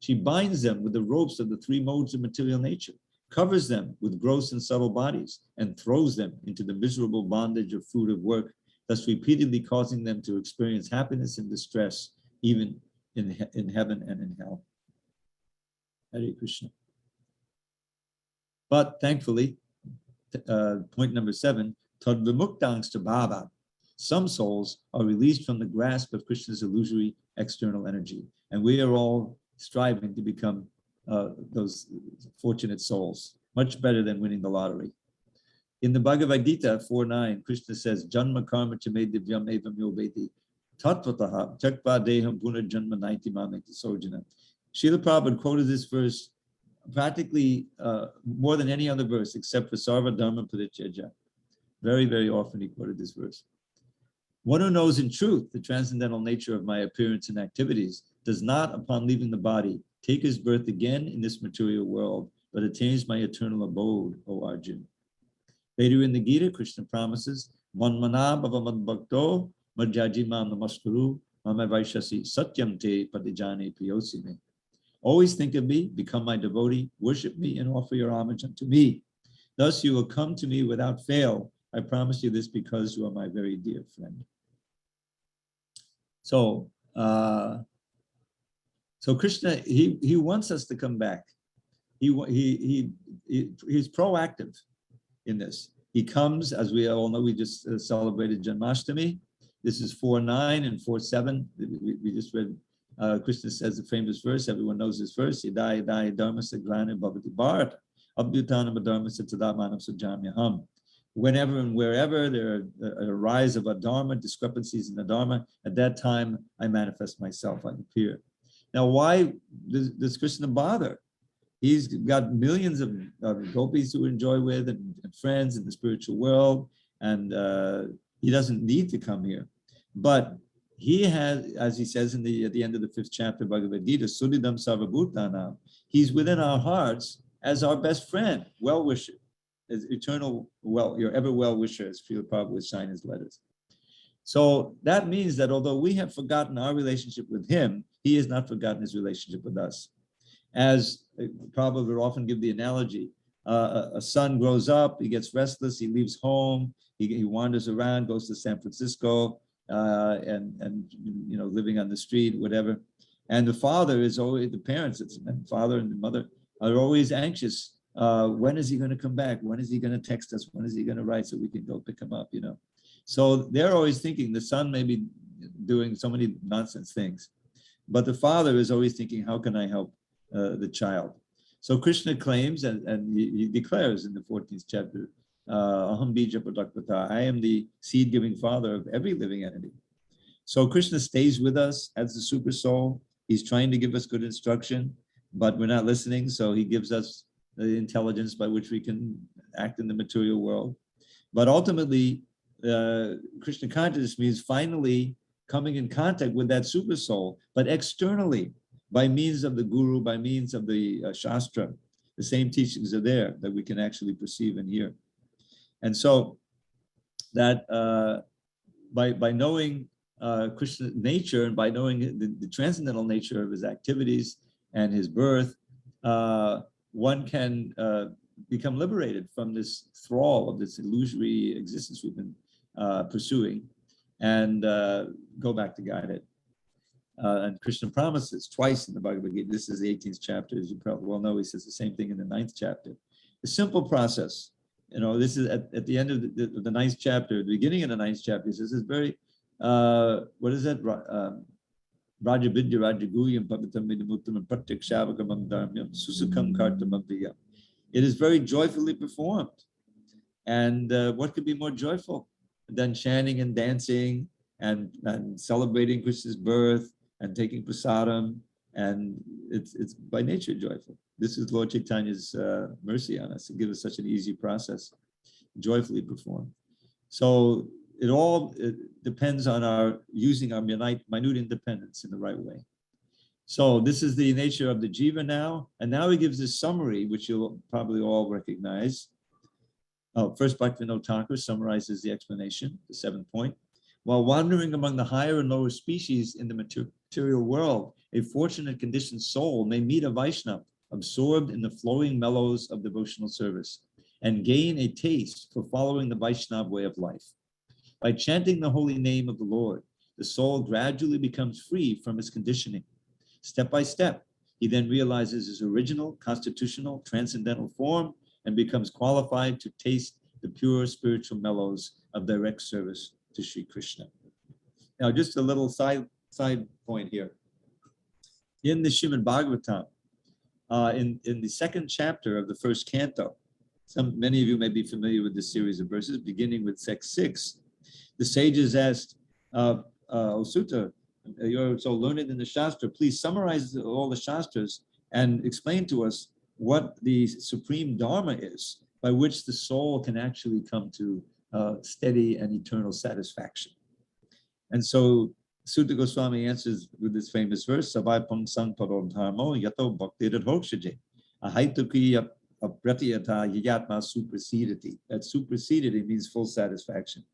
She binds them with the ropes of the three modes of material nature, covers them with gross and subtle bodies, and throws them into the miserable bondage of fruitive work, thus repeatedly causing them to experience happiness and distress, even in heaven and in hell. Hare Krishna. But thankfully, point number 7, Tadvimuktangs bhava. Some souls are released from the grasp of Krishna's illusory external energy, and we are all striving to become those fortunate souls, much better than winning the lottery. In the Bhagavad Gita 4:9, Krishna says, Janma karma chame divyam evam yoveti tatvataha jakva deham punarjanma naiti mamekti sojana. Srila Prabhupada quoted this verse practically more than any other verse, except for Sarva Dharma Parityajya. Very, very often he quoted this verse. One who knows in truth the transcendental nature of my appearance and activities does not, upon leaving the body, take his birth again in this material world, but attains my eternal abode, O Arjun. Later in the Gita, Krishna promises, Manmana bhava madbhakto madhyajimam namaskuru mama vaishasi satyam te padijane priyosime. Always think of me, become my devotee, worship me, and offer your homage unto me. Thus you will come to me without fail. I promise you this because you are my very dear friend. So, Krishna, he wants us to come back. He's proactive in this. He comes, as we all know, we just celebrated Janmashtami. This is 4:9 and 4:7. We just read, Krishna says the famous verse, everyone knows this verse, Yadai Yadai Dharma Sagrana Bhavati Bharata, Abhyutanam Dharma Siddhadamanam Sujamyaham. Whenever and wherever there are a rise of a dharma, discrepancies in the dharma, at that time I manifest myself, I appear. Now, why does Krishna bother? He's got millions of gopis to enjoy with and friends in the spiritual world, and he doesn't need to come here. But he has, as he says at the end of the 5th chapter of Bhagavad Gita, Sudhidam Sarvabhutanam, he's within our hearts as our best friend, well-wisher, as eternal, your ever well-wisher, as Srila Prabhu would sign his letters. So that means that although we have forgotten our relationship with him, he has not forgotten his relationship with us. As Prabhu would often give the analogy, a son grows up, he gets restless, he leaves home, he wanders around, goes to San Francisco, and living on the street, whatever. And the father is always, the parents, and father and the mother are always anxious. When is he going to come back? When is he going to text us? When is he going to write so we can go pick him up? So they're always thinking the son may be doing so many nonsense things, but the father is always thinking, how can I help the child? So Krishna claims, and he declares in the 14th chapter, Aham bija pradakvata, I am the seed-giving father of every living entity. So Krishna stays with us as the super soul. He's trying to give us good instruction, but we're not listening. So he gives us the intelligence by which we can act in the material world. But ultimately, Krishna consciousness means finally coming in contact with that super soul, but externally, by means of the guru, by means of the shastra. The same teachings are there that we can actually perceive and hear. And so that by knowing Krishna's nature and by knowing the transcendental nature of his activities and his birth, one can become liberated from this thrall of this illusory existence we've been pursuing and go back to Godhead. And Krishna promises twice in the Bhagavad Gita. This is the 18th chapter, as you probably well know. He says the same thing in the 9th chapter. A simple process. This is at the end of the 9th chapter, the beginning of the 9th chapter. He says this is very, what is that? Rajavidya Rajaguyam Pavitam Vidamuttam Pratyakshavakamam Dharmyam Susukam Kartamabhiyam. It is very joyfully performed. And what could be more joyful than chanting and dancing and celebrating Krishna's birth and taking prasadam, and it's by nature joyful. This is Lord Chaitanya's mercy on us to give us such an easy process, joyfully performed. So it depends on our using our minute independence in the right way. So this is the nature of the jiva now, and now he gives this summary, which you'll probably all recognize. First, Bhaktivinoda Thakura summarizes the explanation, the 7th point. While wandering among the higher and lower species in the material world, a fortunate conditioned soul may meet a Vaishnava absorbed in the flowing mellows of devotional service and gain a taste for following the Vaishnava way of life. By chanting the holy name of the Lord, the soul gradually becomes free from its conditioning. Step by step, he then realizes his original, constitutional, transcendental form and becomes qualified to taste the pure spiritual mellows of direct service to Sri Krishna. Now, just a little side point here. In the Srimad Bhagavatam, in the 2nd chapter of the 1st canto, many of you may be familiar with this series of verses, beginning with text 6. The sages asked, O Sutta, you're so learned in the Shastra, please summarize all the Shastras and explain to us what the supreme dharma is by which the soul can actually come to steady and eternal satisfaction. And so Sutta Goswami answers with this famous verse, Savai Pangsang Paro Dharmo Yato Bhakti Hokshaje. Ahaituki Apratiyata Yatma Supersedity. That supersedity means full satisfaction.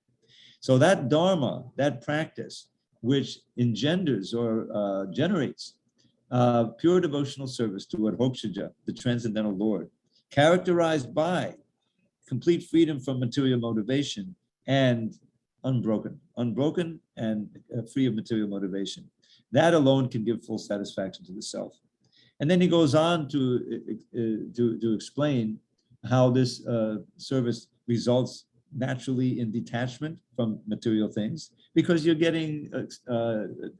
So that dharma, that practice, which engenders or generates pure devotional service toward Hokshaja, the transcendental Lord, characterized by complete freedom from material motivation and unbroken and free of material motivation. That alone can give full satisfaction to the self. And then he goes on to explain how this service results naturally in detachment from material things, because you're getting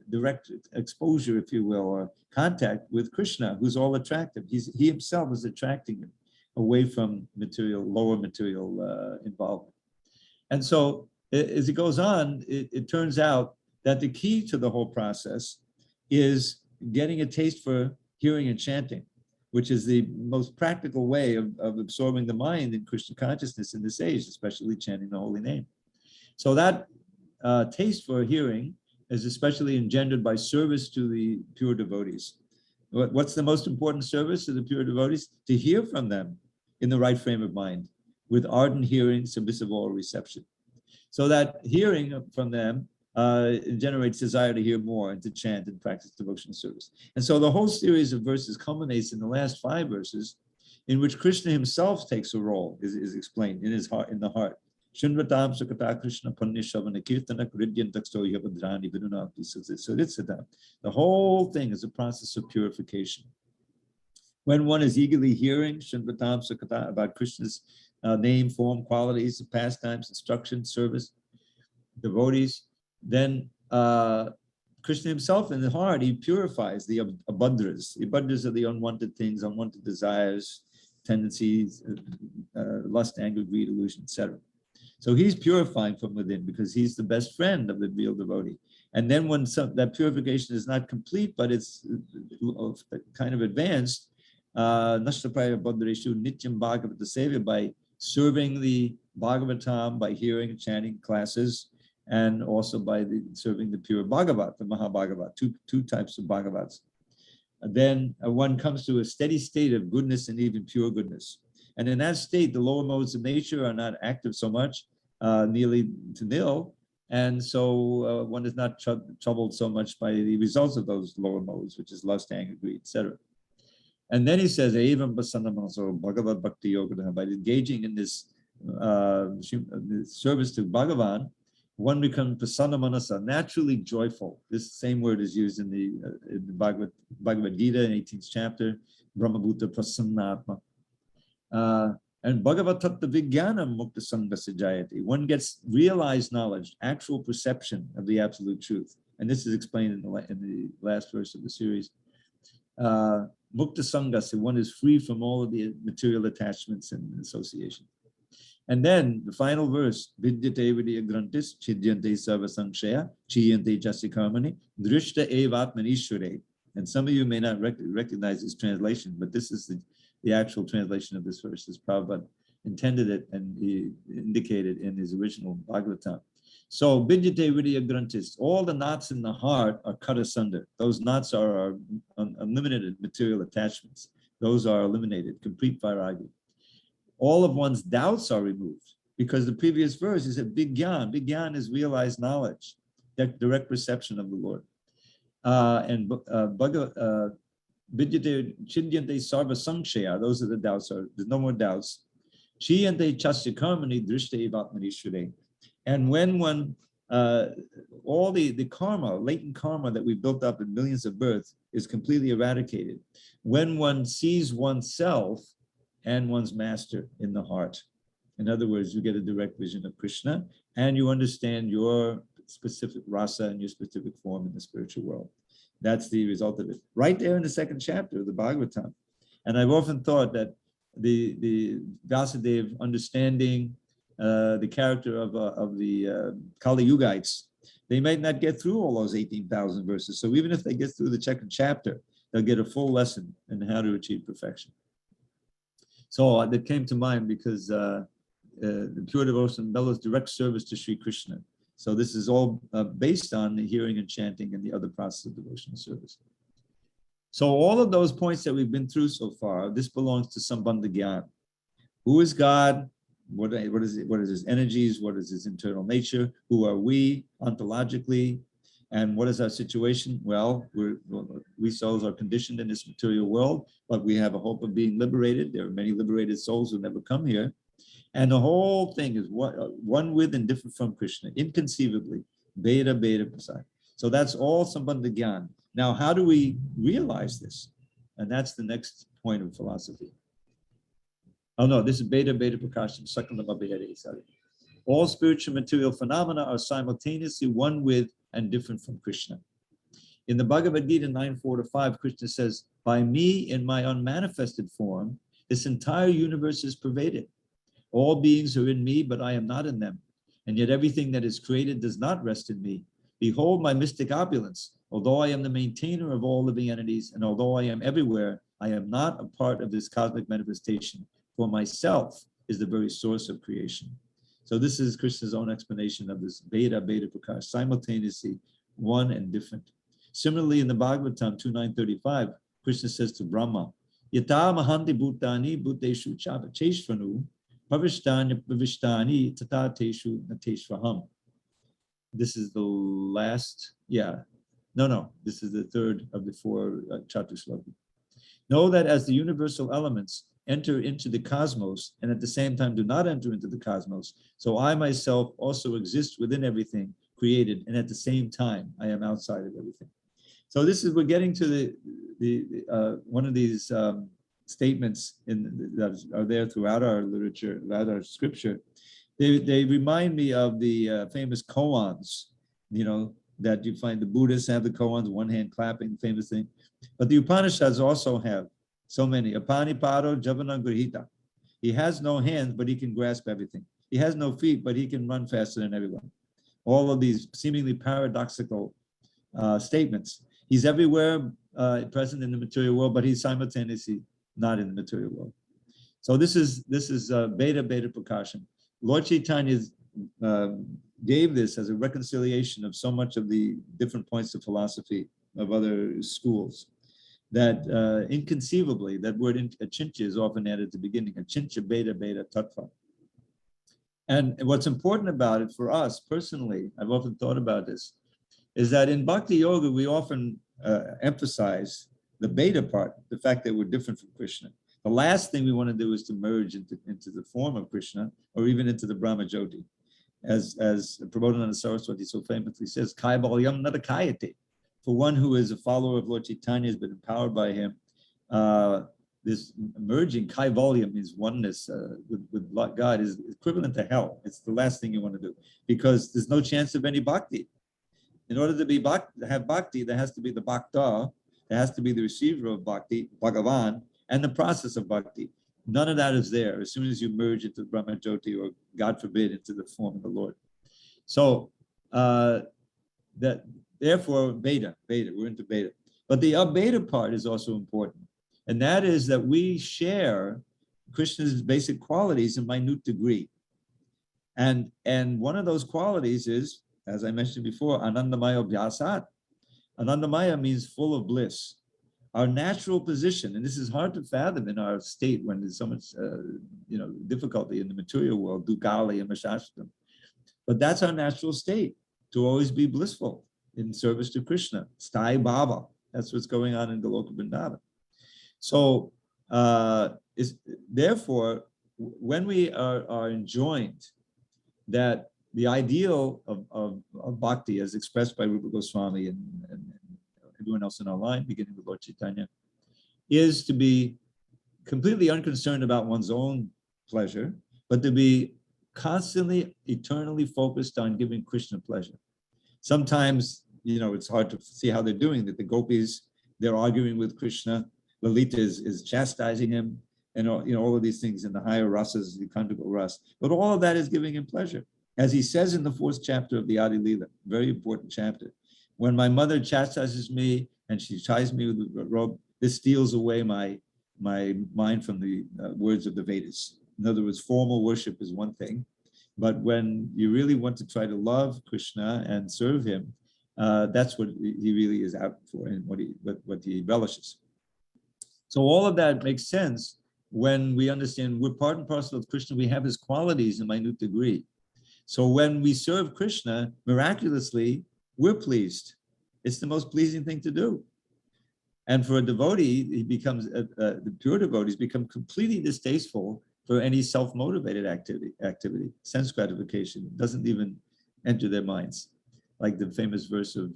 direct exposure, if you will, or contact with Krishna, who's all attractive. He himself is attracting you away from lower material involvement. And so as it goes on, it turns out that the key to the whole process is getting a taste for hearing and chanting, which is the most practical way of absorbing the mind in Krishna consciousness in this age, especially chanting the holy name. So that taste for hearing is especially engendered by service to the pure devotees. What's the most important service to the pure devotees? To hear from them in the right frame of mind, with ardent hearing, submissive oral reception. So that hearing from them generates desire to hear more and to chant and practice devotional service. And so the whole series of verses culminates in the last 5 verses, in which Krishna himself takes a role, is explained in his heart, in the heart. Shinvatam Sukata Krishna Punyashavana Kirtana Kridyan Taksto Yavadrani Viduna Suditsadam. The whole thing is a process of purification. When one is eagerly hearing Shinvatam Sukata about Krishna's name, form, qualities, pastimes, instruction, service, devotees, then Krishna himself in the heart, he purifies the abundras. The abundras are the unwanted things, unwanted desires, tendencies, lust, anger, greed, illusion, etc. So he's purifying from within because he's the best friend of the real devotee. And then when that purification is not complete, but it's kind of advanced, Nashtapraya Bandhareshu Nityam Bhagavata Sevya, by serving the Bhagavatam, by hearing and chanting classes, and also by serving the pure Bhagavat, the Mahabhagavat, two types of Bhagavats. Then one comes to a steady state of goodness and even pure goodness. And in that state, the lower modes of nature are not active so much, nearly to nil. And so one is not troubled so much by the results of those lower modes, which is lust, anger, greed, etc. And then he says, Evam Basanamaso Bhagavad Bhakti Yoga, by engaging in this service to Bhagavan, one becomes prasanna manasa, naturally joyful. This same word is used in the Bhagavad Gita in 18th chapter, Brahmabhuta Prasannatma. And Bhagavad Tattva Vijnanam Mukta Sangha Sajayati. One gets realized knowledge, actual perception of the absolute truth. And this is explained in the last verse of the series. Mukta Sangha, one is free from all of the material attachments and association. And then the final verse, Vidyate Vidya Grantis, Chidyante Sarva Sanshaya, Chiyante Jasikarmani, Drishta Evatmanishware. And some of you may not recognize this translation, but this is the actual translation of this verse, as Prabhupada intended it and he indicated in his original Bhagavatam. So, Vidyate Vidya Grantis, all the knots in the heart are cut asunder. Those knots are our unlimited material attachments. Those are eliminated, complete vairagya. All of one's doubts are removed, because the previous verse is that Vigyan. Vigyan is realized knowledge, that direct perception of the Lord. And Vidyate Chidyante Sarva Samshaya, those are the doubts, there's no more doubts. Chiyante Chasyakarmani Drishta Evatmanishware. And when one, all the karma, latent karma that we built up in millions of births is completely eradicated, when one sees oneself and one's master in the heart. In other words, you get a direct vision of Krishna and you understand your specific rasa and your specific form in the spiritual world. That's the result of it. Right there in the 2nd chapter of the Bhagavatam. And I've often thought that the Vyasadeva understanding the character of the Kali Yugites, they might not get through all those 18,000 verses. So even if they get through the 2nd chapter, they'll get a full lesson in how to achieve perfection. So that came to mind because the pure devotion bellows direct service to Sri Krishna. So this is all based on the hearing and chanting and the other process of devotional service. So all of those points that we've been through so far, this belongs to Sambandha Gyan. Who is God? What is his energies? What is his internal nature? Who are we ontologically? And what is our situation? Well, we souls are conditioned in this material world, but we have a hope of being liberated. There are many liberated souls who never come here. And the whole thing is one with and different from Krishna, inconceivably. Beta, beta, prasad. So that's all Sambandha Gyan. Now, how do we realize this? And that's the next point of philosophy. Oh no, this is beta, beta, prakasham, sakala, abhayade, sorry. All spiritual material phenomena are simultaneously one with and different from Krishna. In the Bhagavad Gita 9:4-5, Krishna says, by me in my unmanifested form, this entire universe is pervaded. All beings are in me, but I am not in them. And yet everything that is created does not rest in me. Behold my mystic opulence. Although I am the maintainer of all living entities, and although I am everywhere, I am not a part of this cosmic manifestation. For myself is the very source of creation. So this is Krishna's own explanation of this Beta, Beta, Prakash, simultaneously one and different. Similarly, in the Bhagavatam 2.9.35, Krishna says to Brahma, Yata mahanti bhutani bhuteshu cheshvanu pavishtani pavishtani tata teshu nateshvaham. This is the last, this is the third of the four Chatusloki. Know that as the universal elements enter into the cosmos and at the same time do not enter into the cosmos, so I myself also exist within everything created, and at the same time I am outside of everything. So this is, we're getting to the one of these statements that are there throughout our literature, throughout our scripture. They remind me of the famous koans, that you find the Buddhists have the koans, one hand clapping, famous thing. But the Upanishads also have so many. Apanipado Javanangrahita. He has no hands, but he can grasp everything. He has no feet, but he can run faster than everyone. All of these seemingly paradoxical statements. He's everywhere present in the material world, but he's simultaneously not in the material world. So this is Beta, Beta, Prakasham. Lord Chaitanya gave this as a reconciliation of so much of the different points of philosophy of other schools, that inconceivably, that word achintya is often added at the beginning, achintya beta beta tattva. And what's important about it for us personally, I've often thought about this, is that in Bhakti Yoga, we often emphasize the beta part, the fact that we're different from Krishna. The last thing we want to do is to merge into the form of Krishna, or even into the Brahma Jyoti. As Prabodhananda Saraswati so famously says, Kaivalyam nadakayate. For one who is a follower of Lord Chaitanya, has been empowered by him, this merging, Kaivalya means oneness with God, is equivalent to hell. It's the last thing you want to do, because there's no chance of any bhakti. In order to have bhakti, there has to be the bhakta, there has to be the receiver of bhakti, Bhagavan, and the process of bhakti. None of that is there as soon as you merge into the Brahma Jyoti, or God forbid, into the form of the Lord. So therefore, beta, we're into beta. But the abeta part is also important. And that is that we share Krishna's basic qualities in minute degree. And one of those qualities is, as I mentioned before, Anandamaya Vyasat. Anandamaya means full of bliss. Our natural position, and this is hard to fathom in our state when there's so much difficulty in the material world, Dukali and Mashashtam. But that's our natural state, to always be blissful in service to Krishna. Sthai Bhava. That's what's going on in Goloka Vrindavan. So therefore, when we are enjoined that the ideal of bhakti, as expressed by Rupa Goswami and everyone else in our line, beginning with Lord Chaitanya, is to be completely unconcerned about one's own pleasure, but to be constantly, eternally focused on giving Krishna pleasure. Sometimes, it's hard to see how they're doing that. The gopis, they're arguing with Krishna. Lalita is chastising him, and all of these things in the higher rasas, the conjugal ras. But all of that is giving him pleasure. As he says in the 4th chapter of the Adi Lila, very important chapter, when my mother chastises me and she ties me with a rope, this steals away my my mind from the words of the Vedas. In other words, formal worship is one thing, but when you really want to try to love Krishna and serve him, that's what he really is out for and what he relishes. So all of that makes sense when we understand we're part and parcel of Krishna. We have his qualities in minute degree. So when we serve Krishna, miraculously, we're pleased. It's the most pleasing thing to do. And for a devotee, he becomes, the pure devotees become completely distasteful for any self-motivated activity. Sense gratification doesn't even enter their minds. Like the famous verse of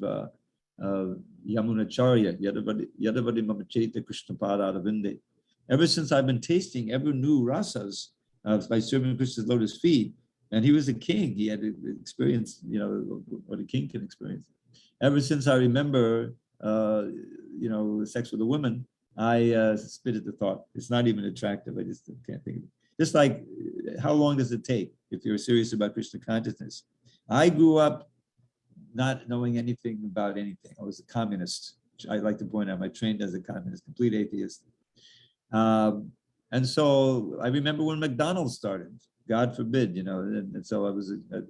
Yamunacharya, Yadavadi Mamacheta Krishna Pada. Ever since I've been tasting ever new rasas by serving Krishna's lotus feet, and he was a king, he had experienced, what a king can experience. Ever since I remember, sex with a woman, I spit at the thought. It's not even attractive. I just can't think of it. Just like, how long does it take if you're serious about Krishna consciousness? I grew up not knowing anything about anything. I was a communist. I like to point out, I trained as a communist, complete atheist. And so I remember when McDonald's started, God forbid, and so I was a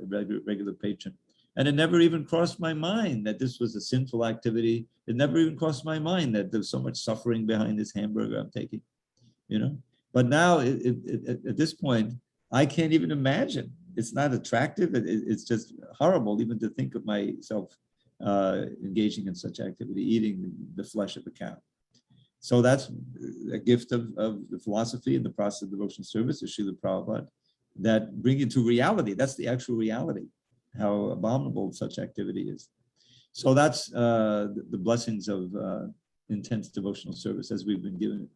regular patron. And it never even crossed my mind that this was a sinful activity. It never even crossed my mind that there's so much suffering behind this hamburger I'm taking, But now, at this point, I can't even imagine. It's not attractive. It's just horrible even to think of myself engaging in such activity, eating the flesh of a cow. So that's a gift of the philosophy and the process of devotional service of Srila Prabhupada that bring it to reality. That's the actual reality, how abominable such activity is. So that's the blessings of intense devotional service as we've been given it.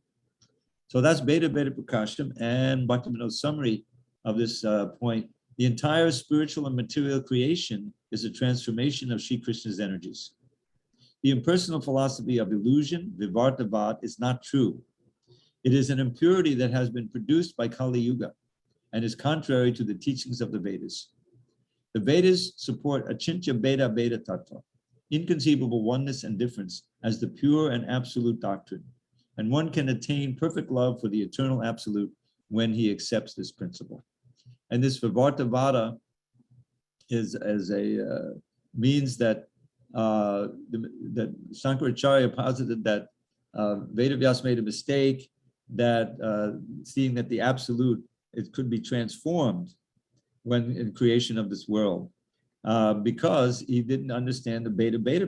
So that's Beta Prakasham, and Bhaktivinoda's summary of this point. The entire spiritual and material creation is a transformation of Sri Krishna's energies. The impersonal philosophy of illusion, Vivartavad, is not true. It is an impurity that has been produced by Kali Yuga and is contrary to the teachings of the Vedas. The Vedas support Achintya Beda Beda Tattva, inconceivable oneness and difference, as the pure and absolute doctrine. And one can attain perfect love for the eternal absolute when he accepts this principle. And this Vivartavada means that that Shankaracharya posited that Vedavyas made a mistake, that seeing that the absolute, it could be transformed when in creation of this world, because he didn't understand the Beta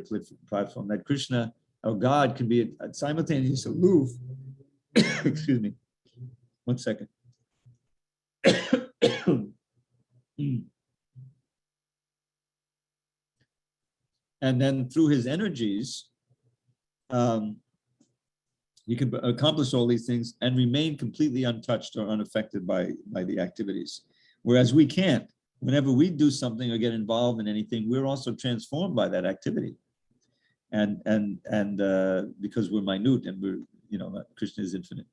platform, that Krishna, or God, can be simultaneously aloof. Excuse me, 1 second. And then through his energies, he can accomplish all these things and remain completely untouched or unaffected by the activities. Whereas we can't. Whenever we do something or get involved in anything, we're also transformed by that activity. And because we're minute and we're, Krishna is infinite.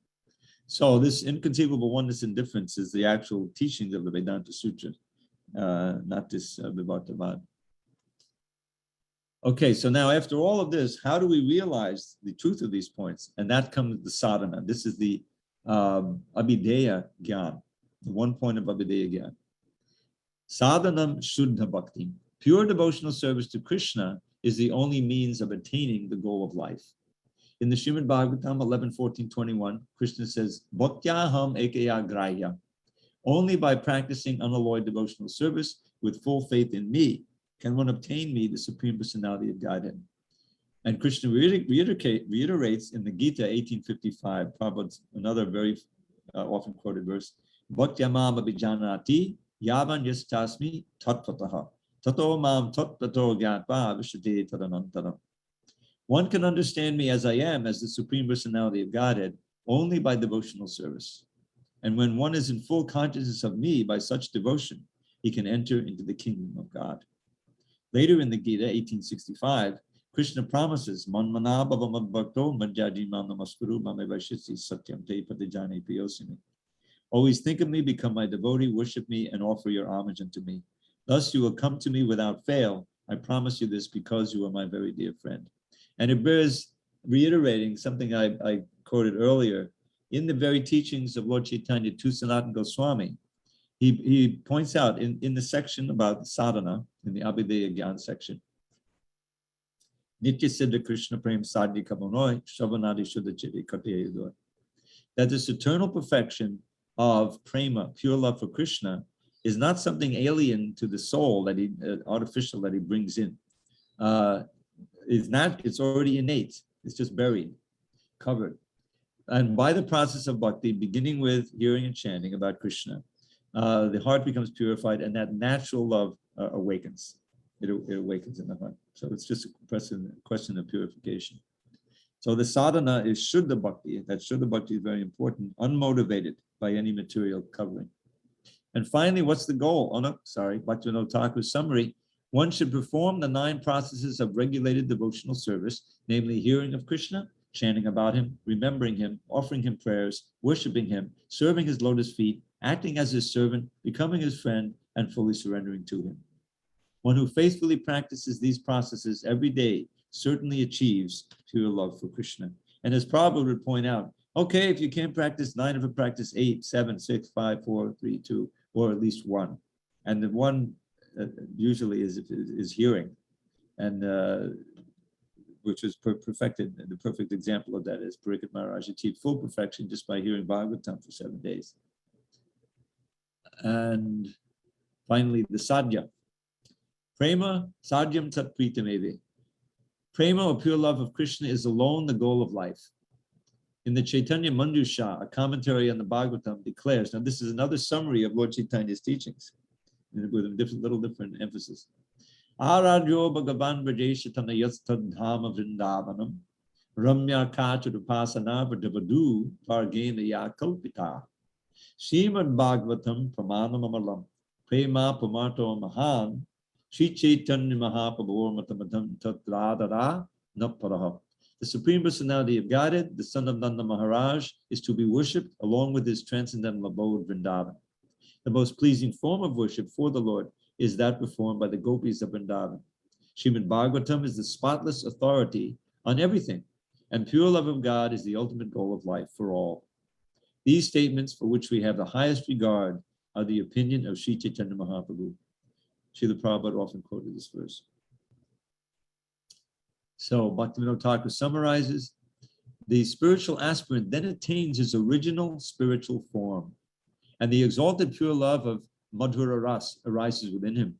So this inconceivable oneness and difference is the actual teachings of the Vedanta Sutra, not this Vivartavad. Okay, so now after all of this, how do we realize the truth of these points? And that comes the sadhana. This is the Abhideya Gyan, the 1 point of Abhideya Gyan. Sadhanam Shuddha Bhakti. Pure devotional service to Krishna is the only means of attaining the goal of life. In the Srimad Bhagavatam 11:14-21, Krishna says, Bhaktyaham ekaya grahya. Only by practicing unalloyed devotional service with full faith in me can one obtain me, the Supreme Personality of Godhead. And Krishna reiterates in the Gita 18:55, probably another very often quoted verse, Bhaktyamam abhijanati yavan yastasmi tattvataha tato mam tattvato gyatva vishade tadanantaram. One can understand me as I am, as the Supreme Personality of Godhead, only by devotional service. And when one is in full consciousness of me by such devotion, he can enter into the kingdom of God. Later in the Gita, 1865, Krishna promises, Manmana bhava madbhakto madhyaji mam namaskuru mame vaishisi satyam te patijani piyosimi. Always think of me, become my devotee, worship me, and offer your homage unto me. Thus you will come to me without fail. I promise you this because you are my very dear friend. And it bears reiterating something I quoted earlier, in the very teachings of Lord Chaitanya to Sanatana Goswami, he points out in the section about sadhana, in the Abhidheya Gyan section, Nitya Siddha Krishna Prem Sadhya Kamanoi, Shavanadi Shuddha Chitti Kateyador, that this eternal perfection of prema, pure love for Krishna, is not something alien to the soul that he artificial that he brings in. It's already innate. It's just buried, covered. And by the process of bhakti, beginning with hearing and chanting about Krishna, the heart becomes purified, and that natural love awakens. It awakens in the heart. So it's just a question of purification. So the sadhana is Shuddha Bhakti. That Shuddha Bhakti is very important, unmotivated by any material covering. And finally, what's the goal? Oh no, sorry, Bhaktivinoda Thakur's summary. One should perform the 9 processes of regulated devotional service, namely hearing of Krishna, chanting about him, remembering him, offering him prayers, worshiping him, serving his lotus feet, acting as his servant, becoming his friend, and fully surrendering to him. One who faithfully practices these processes every day certainly achieves pure love for Krishna. And as Prabhu would point out, okay, if you can't practice 9, if you practice 8, 7, 6, 5, 4, 3, 2, or at least 1. And the 1 usually is hearing, and which was perfected. The perfect example of that is Parikat Maharaj achieved full perfection just by hearing Bhagavatam for 7 days. And finally, the sadhya. Prema sadhyam tat pritamevi. Prema, or pure love of Krishna, is alone the goal of life. In the Chaitanya Mandusha, a commentary on the Bhagavatam, declares, now this is another summary of Lord Chaitanya's teachings, with a different emphasis. Aradyo Bhagavan Brajeshatana Yastadhama Vrindavanam Ramya Kachadupasana Vardavadu Vargena Yakalpita Srimad Bhagavatam Pramanamamalam Prema Pamato Mahan Shri Chaitanya Mahaprabhu Matamadam Tatradara Naparaha. The Supreme Personality of Godhead, the son of Nanda Maharaj, is to be worshipped along with his transcendental abode Vrindavan. The most pleasing form of worship for the Lord is that performed by the gopis of Vrindavan. Srimad Bhagavatam is the spotless authority on everything, and pure love of God is the ultimate goal of life for all. These statements, for which we have the highest regard, are the opinion of Sri Chaitanya Mahaprabhu. Srila Prabhupada often quoted this verse. So Bhaktivinoda Thakur summarizes, the spiritual aspirant then attains his original spiritual form, and the exalted pure love of Madhura Ras arises within him.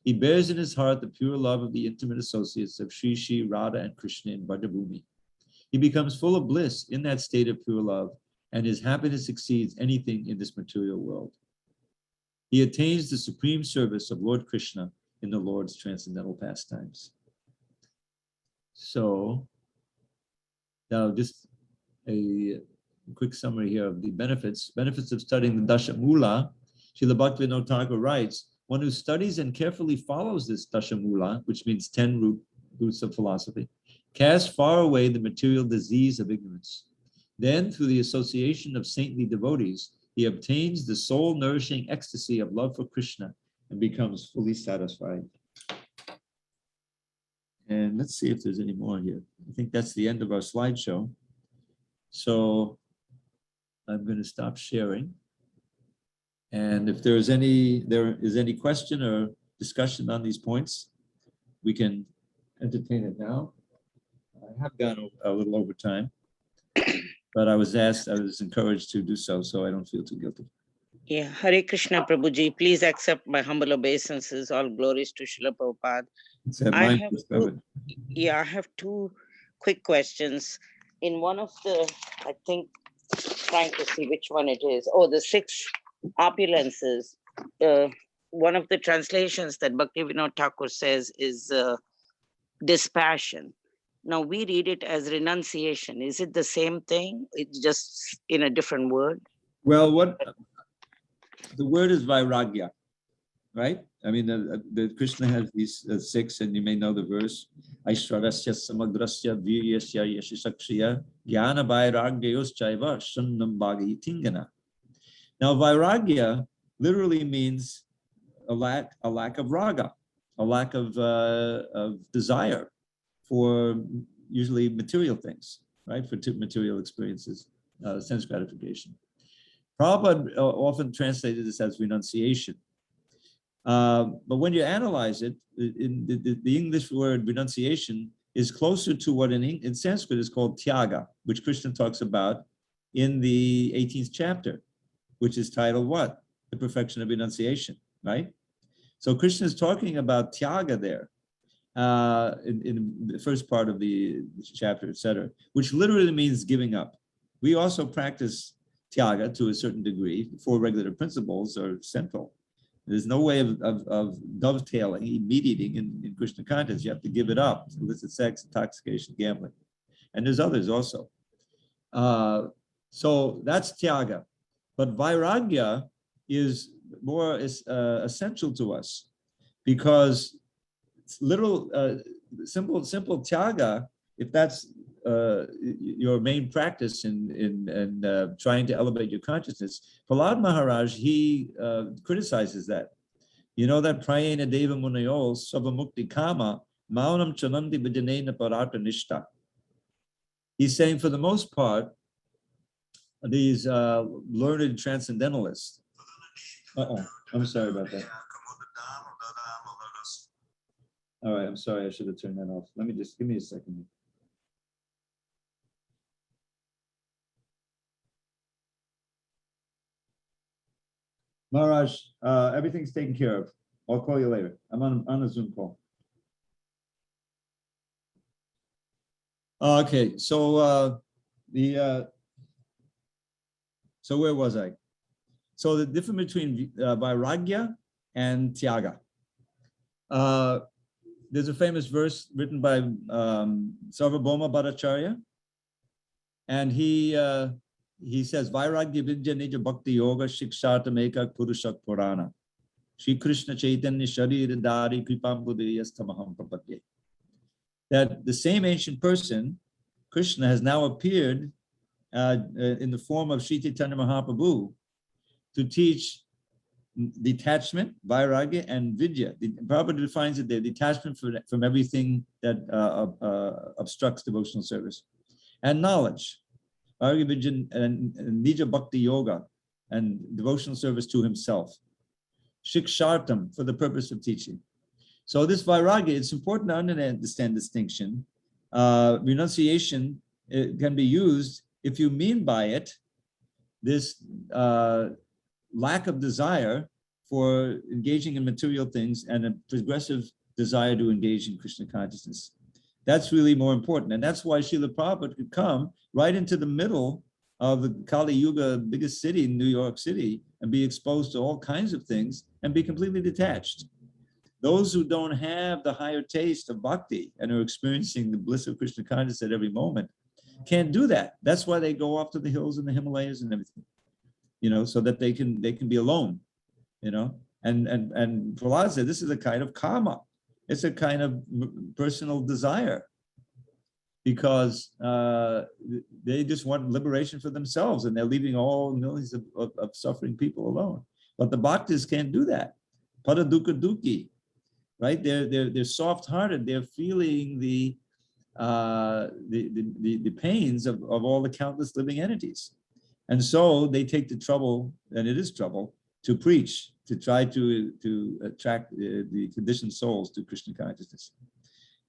He bears in his heart the pure love of the intimate associates of Shri Shri, Radha, and Krishna in Brajabhumi. He becomes full of bliss in that state of pure love, and his happiness exceeds anything in this material world. He attains the supreme service of Lord Krishna in the Lord's transcendental pastimes. So, now just a quick summary here of the benefits of studying the Dasha Mula. Srila Bhaktivinoda Thakur writes, one who studies and carefully follows this Dasha Mula, which means 10 roots of philosophy, casts far away the material disease of ignorance. Then, through the association of saintly devotees, he obtains the soul-nourishing ecstasy of love for Krishna and becomes fully satisfied. And let's see if there's any more here. I think that's the end of our slideshow. So I'm going to stop sharing. And if there is any question or discussion on these points, we can entertain it now. I have gone a little over time, but I was encouraged to do so I don't feel too guilty. Yeah, Hare Krishna Prabhuji, please accept my humble obeisances. All glories to Srila Prabhupada. I have 2 quick questions. In one of the, I think, trying to see which one it is. Oh, the 6 opulences. One of the translations that Bhaktivinoda Thakur says is dispassion. Now we read it as renunciation. Is it the same thing? It's just in a different word? Well, the word is vairagya, right? I mean, the Krishna has these 6, and you may know the verse. Aishwarasya samagrasya viryasya yashisakshya jnana vairagyayos chaiva shunnam bhagi tingana. Now, vairagya literally means a lack of raga, a lack of desire for usually material things, right? For material experiences. sense gratification. Prabhupada often translated this as renunciation. But when you analyze it, in the English word renunciation is closer to what in Sanskrit is called tyaga, which Krishna talks about in the 18th chapter, which is titled what? The perfection of renunciation, right? So Krishna is talking about tyaga there in the first part of the chapter, etc., which literally means giving up. We also practice tyaga to a certain degree. Four regulative principles are central. There's no way of dovetailing, meat-eating in Krishna consciousness. You have to give it up. Illicit sex, intoxication, gambling. And there's others also. So that's tyaga. But vairagya is more essential to us because it's simple tyaga, if that's your main practice in trying to elevate your consciousness. Prahlad Maharaj, he criticizes that. You know that prayena deva munayo savamukti kama maunam chanandi vijanena parata nishta. He's saying for the most part, these learned transcendentalists. I'm sorry about that. All right, I'm sorry, I should have turned that off. Let me just, give me a second. Maharaj, everything's taken care of. I'll call you later. I'm on a Zoom call. Okay, so so where was I? So the difference between vairagya and tyaga. There's a famous verse written by Sarvabhauma Bhattacharya, and he says, Vairagya vidya nija bhakti yoga shikshatam ekak purushak purana. Shri Krishna Chaitanya Sharira Dari Kripam Buddhayastamaham Prapatye. That the same ancient person, Krishna, has now appeared in the form of Sri Chaitanya Mahaprabhu to teach detachment, vairagya, and vidya. Prabhupada defines it there, detachment from everything that obstructs devotional service. And knowledge, vairagya, vidya, and nija bhakti yoga, and devotional service to himself. Shikshartam, for the purpose of teaching. So this vairagya, it's important to understand distinction. Renunciation can be used if you mean by it this lack of desire for engaging in material things and a progressive desire to engage in Krishna consciousness. That's really more important. And that's why Srila Prabhupada could come right into the middle of the Kali Yuga, biggest city in New York City, and be exposed to all kinds of things and be completely detached. Those who don't have the higher taste of bhakti and are experiencing the bliss of Krishna consciousness at every moment can't do that. That's why they go off to the hills and the Himalayas and everything, you know, so that they can be alone, you know. And Prahlad said this is a kind of karma. It's a kind of personal desire because they just want liberation for themselves and they're leaving all millions of suffering people alone. But the bhaktas can't do that. Padadukha dukkhi, right? They're soft-hearted. They're feeling the pains of all the countless living entities. And so they take the trouble, and it is trouble, to preach, to try to attract the conditioned souls to Krishna consciousness.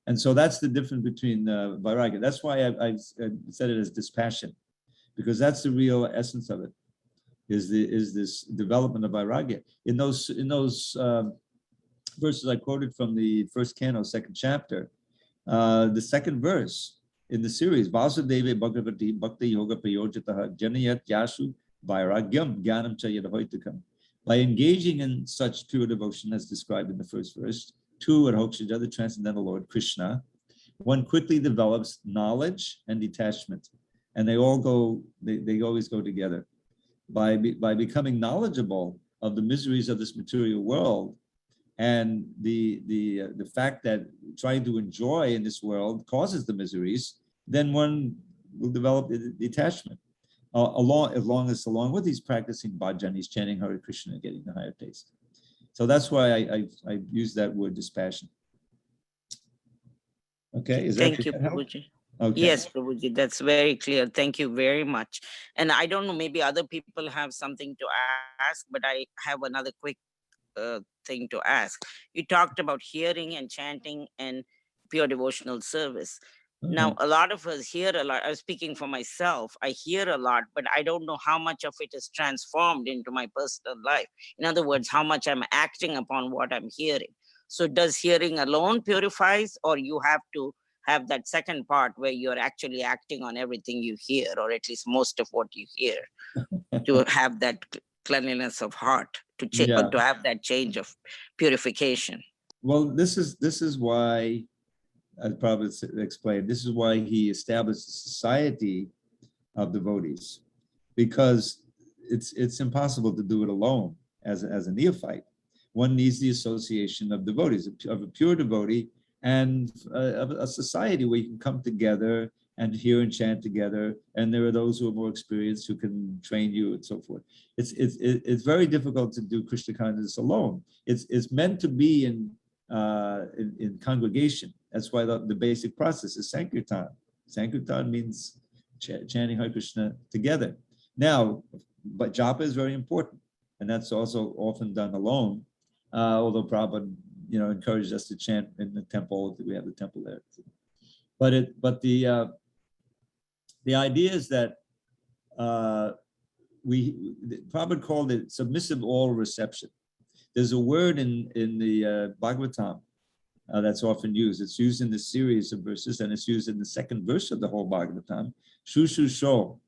And so that's the difference between vairagya. That's why I said it as dispassion, because that's the real essence of it, is this development of vairagya. In those verses I quoted from the first canto, second chapter, the second verse in the series, Vasudeva Bhagavati Bhakti Yoga Prayojitaha Janayat Yasu Vairagyam Jnanam Chayadhoitakam. By engaging in such pure devotion as described in the first verse, to Adhokshaja, the transcendental Lord Krishna, one quickly develops knowledge and detachment. And they all go, they always go together. By becoming knowledgeable of the miseries of this material world, and the fact that trying to enjoy in this world causes the miseries, then one will develop detachment. Along with he's practicing bhajan, he's chanting Hare Krishna and getting the higher taste. So that's why I use that word dispassion. Okay, is that Thank you, help? Prabhuji. Okay. Yes, Prabhuji, that's very clear. Thank you very much. And I don't know, maybe other people have something to ask, but I have another quick thing to ask. You talked about hearing and chanting and pure devotional service. Now, a lot of us hear a lot. I was speaking for myself. I hear a lot, but I don't know how much of it is transformed into my personal life. In other words, how much I'm acting upon what I'm hearing. So does hearing alone purifies, or you have to have that second part where you're actually acting on everything you hear, or at least most of what you hear, to have that cleanliness of heart, to change, Yeah. or to have that change of purification? Well, this is why, as Prabhu explained, this is why he established a society of devotees, because it's impossible to do it alone as a neophyte. One needs the association of devotees, of a pure devotee, and of a society where you can come together and hear and chant together. And there are those who are more experienced who can train you and so forth. It's very difficult to do Krishna consciousness alone. It's meant to be in congregation. That's why the basic process is Sankirtan. Sankirtan means chanting Hare Krishna together. Now, but japa is very important, and that's also often done alone. Although Prabhupada, encouraged us to chant in the temple. We have the temple there. But the idea is that Prabhupada called it submissive all reception. There's a word in the Bhagavatam that's often used. It's used in the series of verses, and it's used in the second verse of the whole Bhagavatam. Shushusho.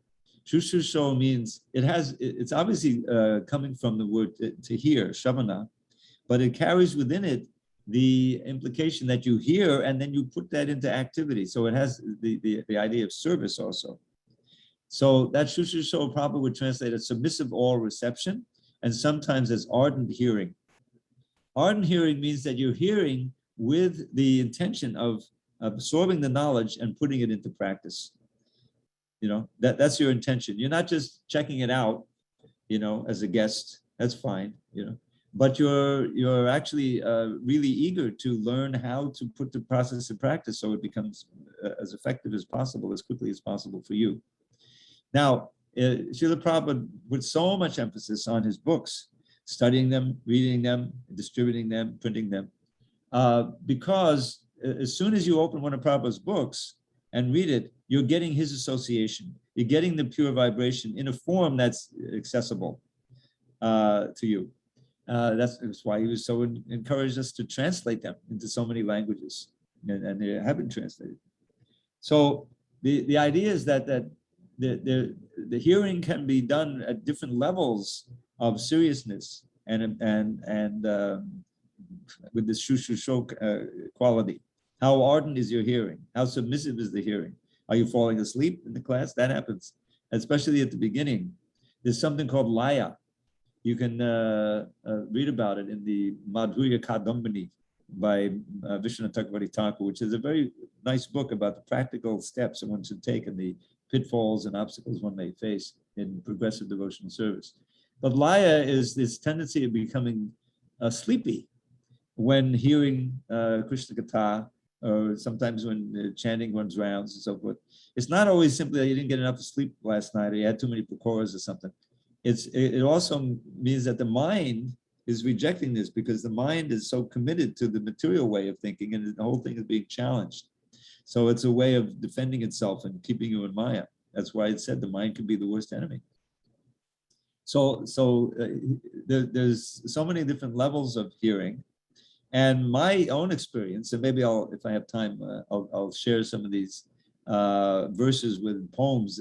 Shushusho means it's obviously coming from the word to hear, shavana, but it carries within it the implication that you hear and then you put that into activity. So it has the idea of service also. So that Shushusho Prabhupada would translate as submissive all reception, and sometimes as ardent hearing. Ardent hearing means that you're hearing with the intention of absorbing the knowledge and putting it into practice. That's your intention. You're not just checking it out, as a guest. That's fine, but you're actually really eager to learn how to put the process in practice so it becomes as effective as possible, as quickly as possible for you. Now, Srila Prabhupada put so much emphasis on his books, studying them, reading them, distributing them, printing them, because as soon as you open one of Prabhupada's books and read it, you're getting his association. You're getting the pure vibration in a form that's accessible to you. That's why he was so encouraged us to translate them into so many languages, and they have been translated. So the idea is that the hearing can be done at different levels of seriousness and with this shushu quality. How ardent is your hearing? How submissive is the hearing? Are you falling asleep in the class? That happens, especially at the beginning. There's something called laya. You can read about it in the Madhurya Kadambini by Vishwanath Thakur, which is a very nice book about the practical steps that one should take and the pitfalls and obstacles one may face in progressive devotional service. But laya is this tendency of becoming sleepy when hearing Krishna Katha, or sometimes when chanting one's rounds and so forth. It's not always simply that you didn't get enough sleep last night or you had too many pakoras or something. It also means that the mind is rejecting this because the mind is so committed to the material way of thinking, and the whole thing is being challenged. So it's a way of defending itself and keeping you in Maya. That's why it said the mind can be the worst enemy. So there's so many different levels of hearing. And my own experience, and maybe if I have time, I'll share some of these verses with poems,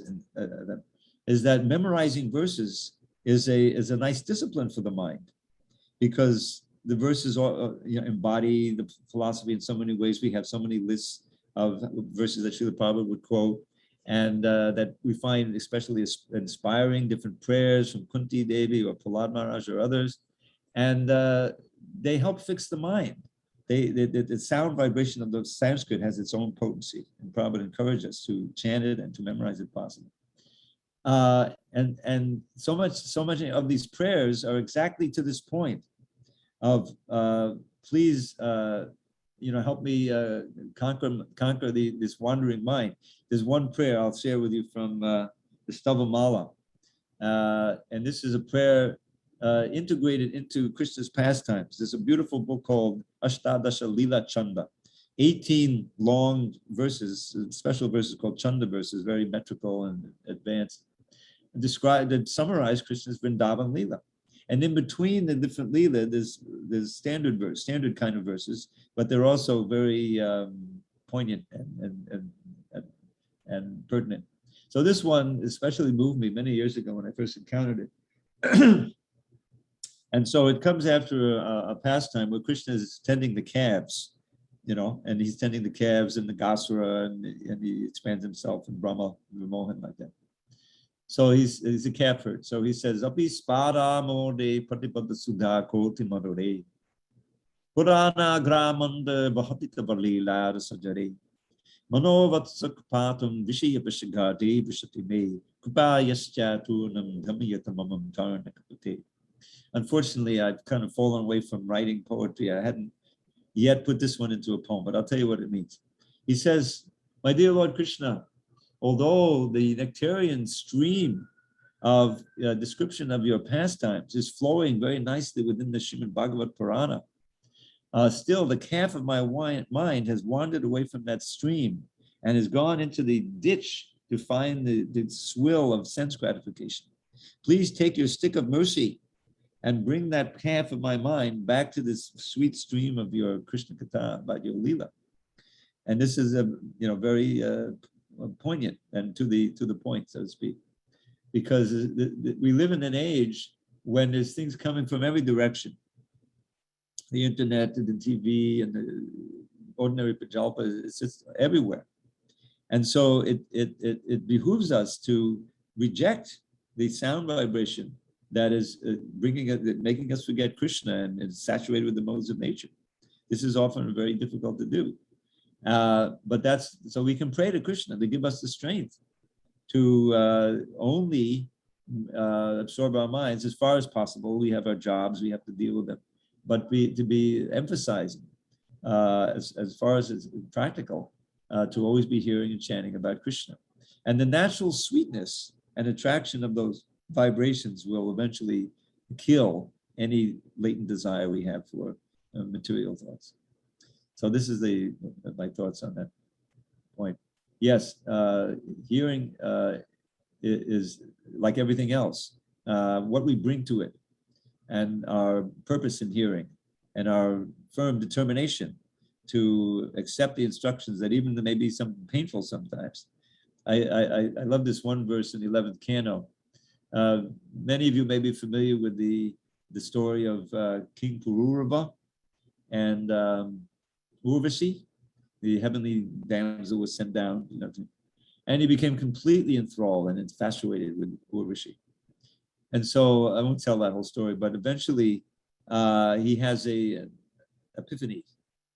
is that memorizing verses is a nice discipline for the mind, because the verses embody the philosophy in so many ways. We have so many lists of verses that Srila Prabhupada would quote, and that we find especially inspiring, different prayers from Kunti Devi or Prahlad Maharaj or others, and they help fix the mind. The sound vibration of the Sanskrit has its own potency, and Prabhupada encouraged us to chant it and to memorize it possible. And so much of these prayers are exactly to this point of please help me conquer this wandering mind. There's one prayer I'll share with you from the Stavamala. And this is a prayer integrated into Krishna's pastimes. There's a beautiful book called Ashtadasha Lila Chanda, 18 long verses, special verses called Chanda verses, very metrical and advanced, that summarize Krishna's Vrindavan Lila. And in between the different Lila, there's standard kind of verses, but they're also very poignant and pertinent. So this one especially moved me many years ago when I first encountered it. And so it comes after a pastime where Krishna is tending the calves, and he's tending the calves in the Gasura, and he expands himself in Brahma, Vimohan, like that. So he's a calf herd. So he says, Api spada mode patipada sudha koti madore. Purana gramanda bahapita balila sajare. Manovatsak patum vishaya vishagati vishati me. Kupayaschatu dhammayatamamam tarnakapate. Unfortunately, I've kind of fallen away from writing poetry. I hadn't yet put this one into a poem, but I'll tell you what it means. He says, my dear Lord Krishna, although the nectarian stream of description of your pastimes is flowing very nicely within the Srimad Bhagavad Purana, still the calf of my mind has wandered away from that stream and has gone into the ditch to find the swill of sense gratification. Please take your stick of mercy and bring that calf of my mind back to this sweet stream of your Krishna Katha, about your Leela. And this is very poignant and to the point, so to speak, because we live in an age when there's things coming from every direction. The internet and the TV and the ordinary pajalpa, it's just everywhere. And so it behooves us to reject the sound vibration that is making us forget Krishna and is saturated with the modes of nature. This is often very difficult to do. But that's so we can pray to Krishna to give us the strength to only absorb our minds as far as possible. We have our jobs, we have to deal with them, but to be emphasizing as far as it's practical, to always be hearing and chanting about Krishna. And the natural sweetness and attraction of those vibrations will eventually kill any latent desire we have for material thoughts. So this is my thoughts on that point. Yes, hearing is like everything else. What we bring to it and our purpose in hearing and our firm determination to accept the instructions that even there may be some painful sometimes. I love this one verse in the 11th canto. Many of you may be familiar with the story of King Pururava and Urvashi, the heavenly damsel was sent down, and he became completely enthralled and infatuated with Urvashi. And so I won't tell that whole story, but eventually he has a epiphany,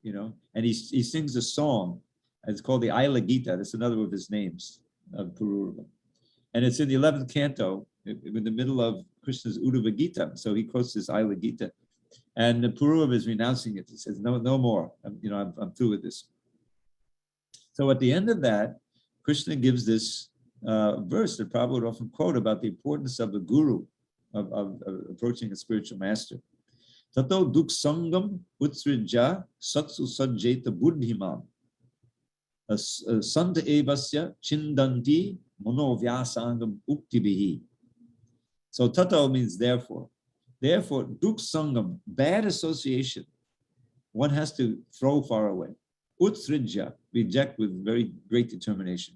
and he sings a song. It's called the Aila Gita. That's another of his names of Pururava. And it's in the 11th canto, in the middle of Krishna's Uddhava Gita. So he quotes this Aila Gita. And Pururava is renouncing it. He says, no more. I'm through with this. So at the end of that, Krishna gives this verse that Prabhu would often quote about the importance of the guru, of approaching a spiritual master. Tato duk sangam utsrija satsu sajjeta buddhimam. Santa evasya chindanti monovyasangam uktibihi. So tato means therefore. Therefore, duk sangam, bad association, one has to throw far away. Utsrija, reject with very great determination,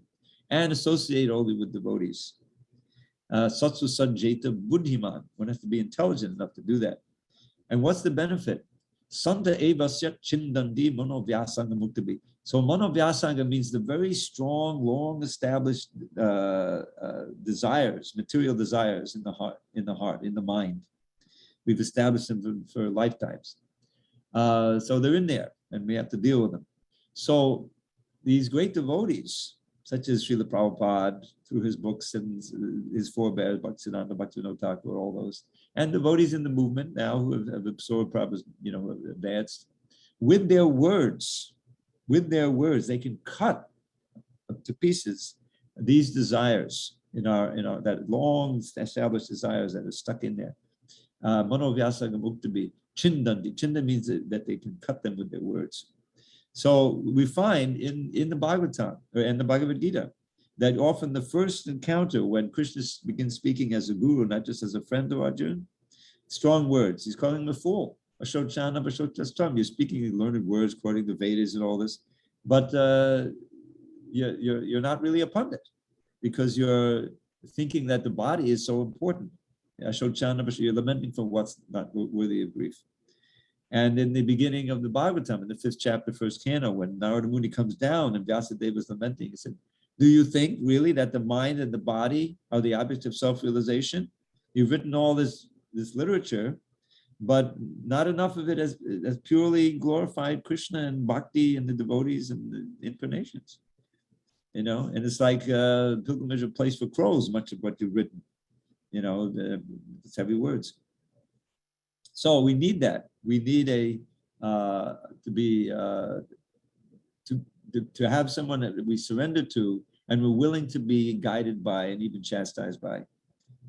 and associate only with devotees. Satsu sajjeta buddhiman, one has to be intelligent enough to do that. And what's the benefit? Santa evasya chindandi monovyasanga muktabi. So monovyasanga means the very strong, long-established desires, material desires in the heart, in the mind. We've established them for lifetimes. So they're in there, and we have to deal with them. So these great devotees, such as Srila Prabhupada, through his books and his forebears, Bhaktivinoda, Thakura, all those, and devotees in the movement now who have absorbed Prabhupada's, advanced, with their words, they can cut to pieces these desires in our that long established desires that are stuck in there. Manovyasagam uktabi chindanti. Chinda means that they can cut them with their words. So we find in the Bhagavatam or in the Bhagavad Gita that often the first encounter when Krishna begins speaking as a guru, not just as a friend to Arjuna, strong words. He's calling him a fool. Ashocana, Ashocastam. You're speaking learned words according to Vedas and all this, but you're not really a pundit because you're thinking that the body is so important. Ashocana, you're lamenting for what's not worthy of grief. And in the beginning of the Bhagavatam, in the 5th chapter, 1st canto, when Narada Muni comes down and Vyasadeva is lamenting, he said, do you think really that the mind and the body are the object of self-realization? You've written all this literature, but not enough of it as purely glorified Krishna and Bhakti and the devotees and the incarnations. And it's like a pilgrimage of place for crows, much of what you've written. It's heavy words. So we need that. We need to have someone that we surrender to and we're willing to be guided by and even chastised by.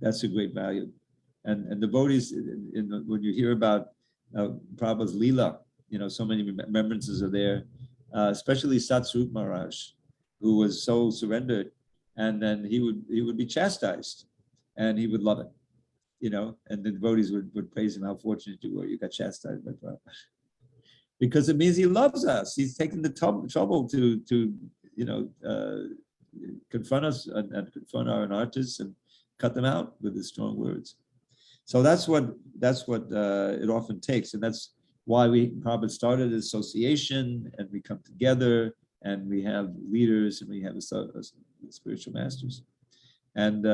That's a great value. And devotees, when you hear about Prabhu's Leela, so many remembrances are there, especially Satsvarup Maharaj, who was so surrendered, and then he would be chastised, and he would love it, and the devotees would praise him, how fortunate you were, you got chastised by Prabhu. Because it means he loves us. He's taken the trouble to confront us and confront our anarthas and cut them out with his strong words. So that's what it often takes, and that's why we probably started an association, and we come together, and we have leaders, and we have spiritual masters. And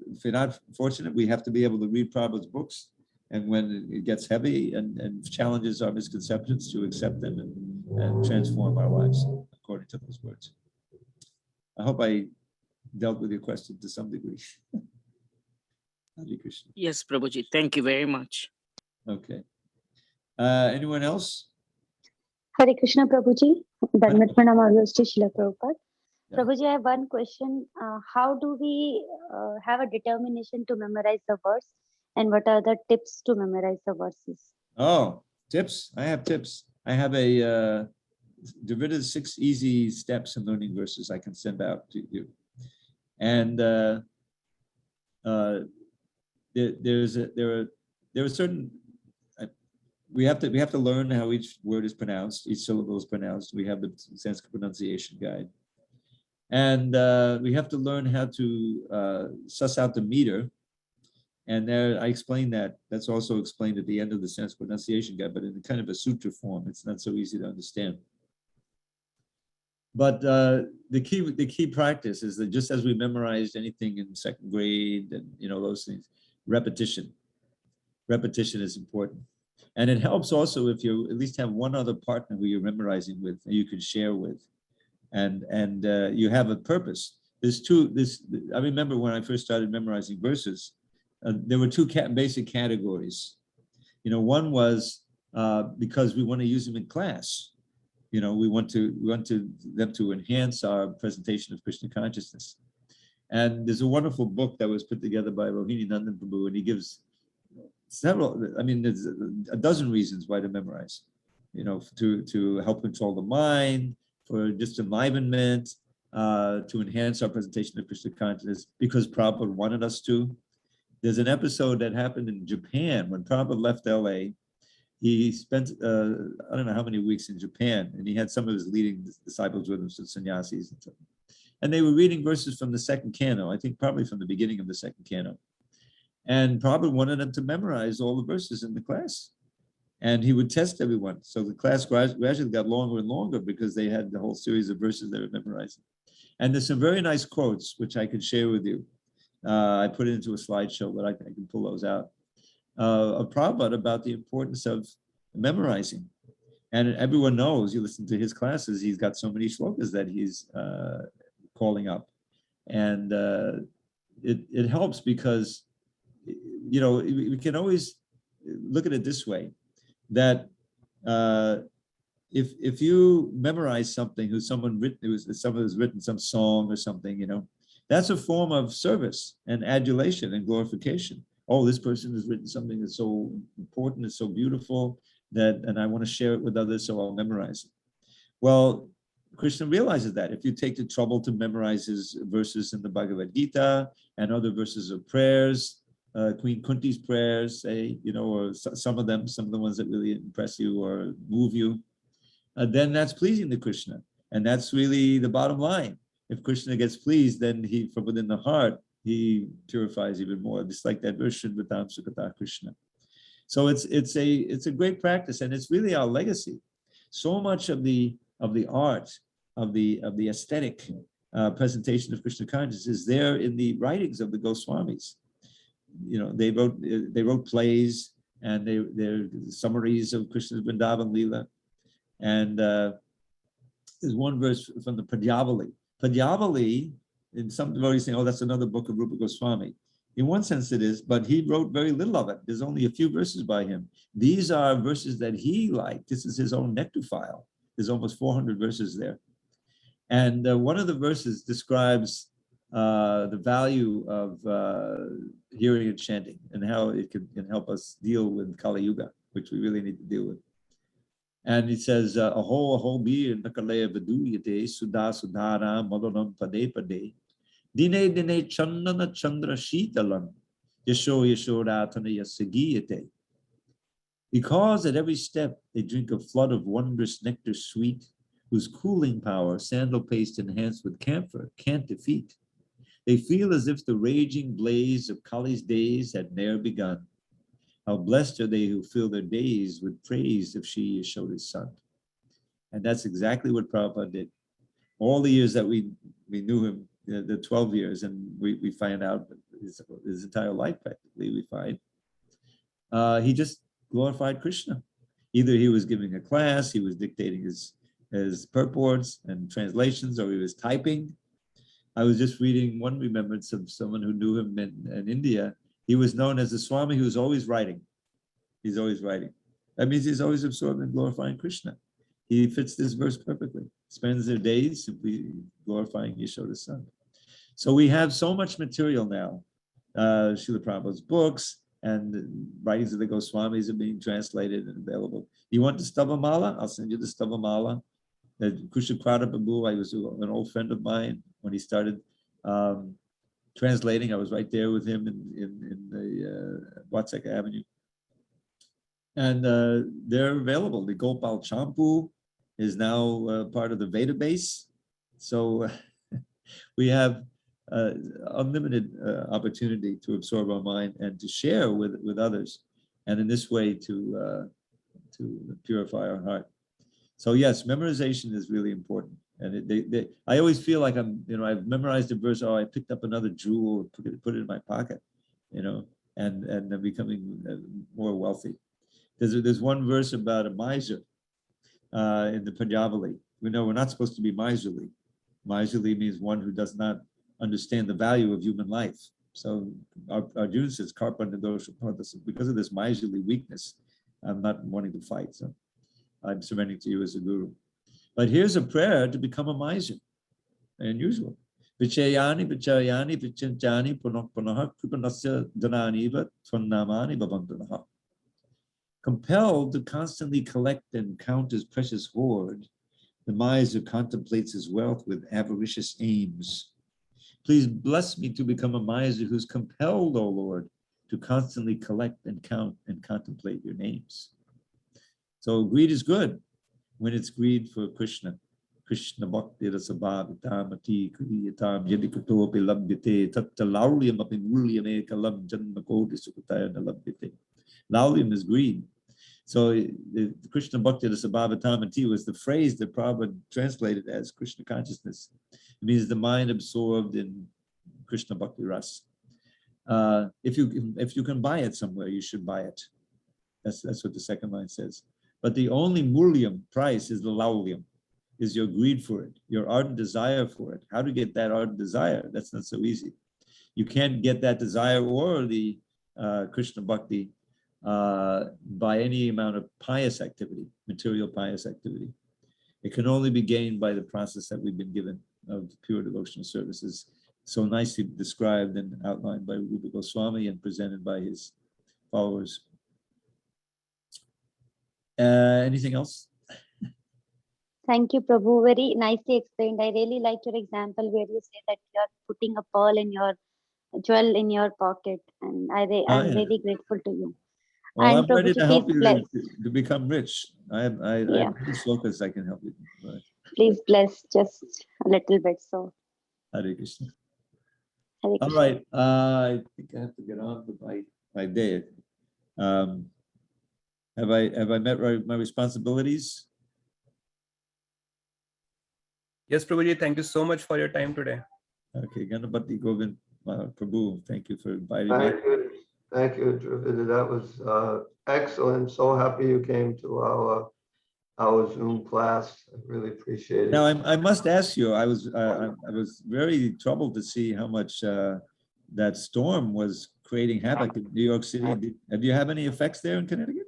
if you're not fortunate, we have to be able to read Prabhupada's books, and when it gets heavy and challenges our misconceptions, to accept them and transform our lives according to those words. I hope I dealt with your question to some degree. Hare Krishna. Yes, Prabhuji. Thank you very much. Okay. Anyone else? Hare Krishna, Prabhuji. Dandavat Pranam always to Srila Prabhupada. Yeah. Prabhuji, I have one question. How do we have a determination to memorize the verse? And what are the tips to memorize the verses? Oh, tips. I have tips. I have a Dravida's 6 easy steps in learning verses I can send out to you. And there are certain, we have to learn how each word is pronounced, each syllable is pronounced. We have the Sanskrit pronunciation guide. And we have to learn how to suss out the meter. And there I explained that. That's also explained at the end of the Sanskrit pronunciation guide, but in kind of a sutra form. It's not so easy to understand. But the key practice is that just as we memorized anything in 2nd grade and those things, repetition. Repetition is important. And it helps also if you at least have one other partner who you're memorizing with, and you can share with, and you have a purpose. I remember when I first started memorizing verses, there were 2 basic categories. One was because we want to use them in class. We want them to enhance our presentation of Krishna consciousness. And there's a wonderful book that was put together by Rohini Nandan Prabhu, and he gives there's a dozen reasons why to memorize. To help control the mind, for just enlivenment, to enhance our presentation of Krishna consciousness, because Prabhupada wanted us to. There's an episode that happened in Japan when Prabhupada left LA. He spent, I don't know how many weeks in Japan, and he had some of his leading disciples with him, some sannyasis and stuff. And they were reading verses from the 2nd canto, I think probably from the beginning of the 2nd canto. And Prabhupada wanted them to memorize all the verses in the class. And he would test everyone. So the class gradually got longer and longer because they had the whole series of verses they were memorizing. And there's some very nice quotes, which I could share with you. I put it into a slideshow, but I can pull those out. Of Prabhupada about the importance of memorizing. And everyone knows, you listen to his classes, he's got so many shlokas that he's calling up. And it helps because, we can always look at it this way, that if you memorize something someone has written some song or something, that's a form of service and adulation and glorification. Oh, this person has written something that's so important, it's so beautiful, and I want to share it with others, so I'll memorize it. Well, Krishna realizes that if you take the trouble to memorize his verses in the Bhagavad Gita and other verses of prayers, Queen Kunti's prayers, say, or some of the ones that really impress you or move you, then that's pleasing to Krishna. And that's really the bottom line. If Krishna gets pleased, then from within the heart, he purifies even more. Just like that verse, Shridvatam Sukata Krishna. So it's a great practice, and it's really our legacy. So much of the art, of the aesthetic presentation of Krishna consciousness is there in the writings of the Goswamis. They wrote plays, and they're summaries of Krishna's Vrindavan Leela. And there's one verse from the Padyavali. Padyavali, in some devotees saying, oh, that's another book of Rupa Goswami. In one sense it is, but he wrote very little of it. There's only a few verses by him. These are verses that he liked. This is his own nectar file. There's almost 400 verses there. And one of the verses describes the value of hearing and chanting and how it can help us deal with Kali Yuga, which we really need to deal with. And he says, aho bir nakalaya viduyate sudha sudhara madonam pade pade dine dine chandana chandra shitalam yasho yashodatana yasagiyate. Because at every step they drink a flood of wondrous nectar sweet, whose cooling power sandal paste enhanced with camphor can't defeat. They feel as if the raging blaze of Kali's days had ne'er begun. How blessed are they who fill their days with praise of Shri Yashoda's son. And that's exactly what Prabhupada did. All the years that we knew him, the 12 years, and we find out his entire life practically, we find, he just glorified Krishna. Either he was giving a class, he was dictating his purports and translations, or he was typing. I was just reading one remembrance of someone who knew him in India. He was known as the Swami who was always writing. He's always writing. That means he's always absorbed in glorifying Krishna. He fits this verse perfectly. Spends their days simply glorifying Yashoda's son. So we have so much material now. Srila Prabhupada's books and the writings of the Goswamis are being translated and available. You want the Stavamala? I'll send you the Stavamala. Krishna Prabhu, I was an old friend of mine when he started translating. I was right there with him in the Watseka Avenue. And they're available. The Gopal Champu is now part of the Veda base. So we have unlimited opportunity to absorb our mind and to share with others. And in this way to purify our heart. So yes, memorization is really important. And I always feel like I've memorized a verse, I picked up another jewel, put it in my pocket, and I'm becoming more wealthy. There's one verse about a miser in the Padyavali. We know we're not supposed to be miserly. Miserly means one who does not understand the value of human life. So Arjuna says, Karpa Nadosha, because of this miserly weakness, I'm not wanting to fight. So I'm surrendering to you as a guru. But here's a prayer to become a miser. Unusual. Vichayani, vichayani, vichinchani, punah, kripanasya dhananiva, tvannamani bhavantanaha. Compelled to constantly collect and count his precious hoard, the miser contemplates his wealth with avaricious aims. Please bless me to become a miser who's compelled, O Lord, to constantly collect and count and contemplate your names. So greed is good when it's greed for Krishna. Krishna bhakti rasabhavitam ati kriyatam yadikutopi labhyate tatta laulyam api mulyam ekalam janma koti sukataya nalabhyate. Laulyam is greed. So the Krishna bhakti rasabhavitam ati was the phrase that Prabhupada translated as Krishna consciousness. It means the mind absorbed in Krishna bhakti ras. If you can buy it somewhere, you should buy it. That's what the second line says. But the only mulyam, price, is the laulyam, is your greed for it, your ardent desire for it. How to get that ardent desire? That's not so easy. You can't get that desire or the Krishna bhakti by any amount of pious activity, material pious activity. It can only be gained by the process that we've been given of pure devotional services, so nicely described and outlined by Rupa Goswami and presented by his followers. Anything else? Thank you, Prabhu. Very nicely explained. I really like your example where you say that you're putting a pearl in your jewel in your pocket, and I'm yeah. really grateful to you. Well, And I'm ready Prabhuji, to help please you bless. to become rich. I have Yeah. many slokas I can help you. Right. Please bless just a little bit. So, Hare Krishna. Hare All Krishna. right. I think I have to get on with my day. Have I met my responsibilities? Yes, Prabhuji, thank you so much for your time today. Okay, Ganapati Govind Prabhu, thank you for inviting me. Thank you, Dravida. That was excellent. So happy you came to our Zoom class. I really appreciate it. Now, I must ask you, I was very troubled to see how much that storm was creating havoc in New York City. Do you have any effects there in Connecticut?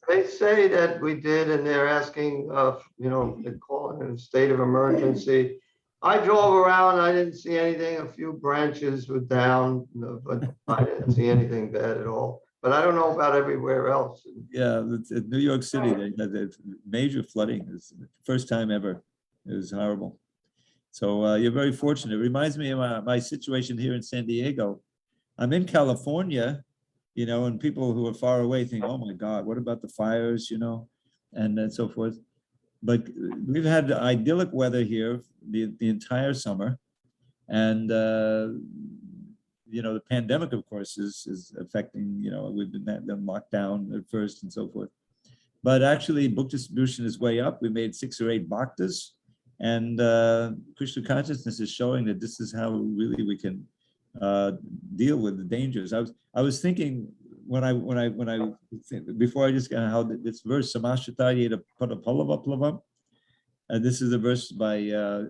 They say that we did, and they're asking, they call it a state of emergency. I drove around, I didn't see anything. A few branches were down, but I didn't see anything bad at all. But I don't know about everywhere else. Yeah, in New York City, they had major flooding. It's the first time ever. It was horrible. So you're very fortunate. It reminds me of my situation here in San Diego. I'm in California, and people who are far away think, oh my God, what about the fires, and so forth. But we've had idyllic weather here the entire summer. And, the pandemic, of course, is affecting, we've been locked down at first and so forth. But actually, book distribution is way up. We made 6 or 8 bhaktas. And Krishna consciousness is showing that this is how really we can deal with the dangers. I was thinking before I just got how this verse Samashritayeta Padapalavaplavam, and this is a verse by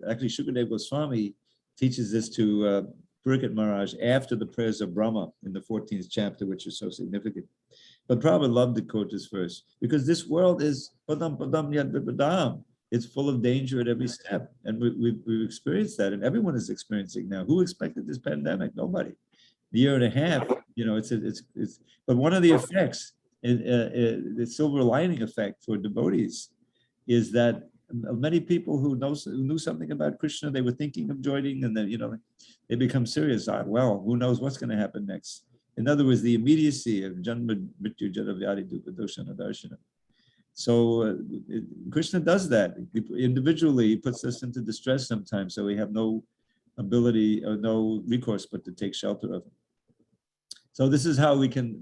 actually Shukadeva Goswami teaches this to Purikit Maharaj after the prayers of Brahma in the 14th chapter, which is so significant. But Prabhupada loved to quote this verse because this world is padam padam yad vipadam. It's full of danger at every step, and we've experienced that, and everyone is experiencing now. Who expected this pandemic? Nobody. A year and a half, it's. But one of the effects, the silver lining effect for devotees, is that many people who knew something about Krishna, they were thinking of joining, and then they become serious. Well, who knows what's going to happen next? In other words, the immediacy of Janma Mrityu Jara Vyadi Dukkha Doshana Darshana. So Krishna does that. Individually, he puts us into distress sometimes, so we have no ability or no recourse but to take shelter of him. So this is how we can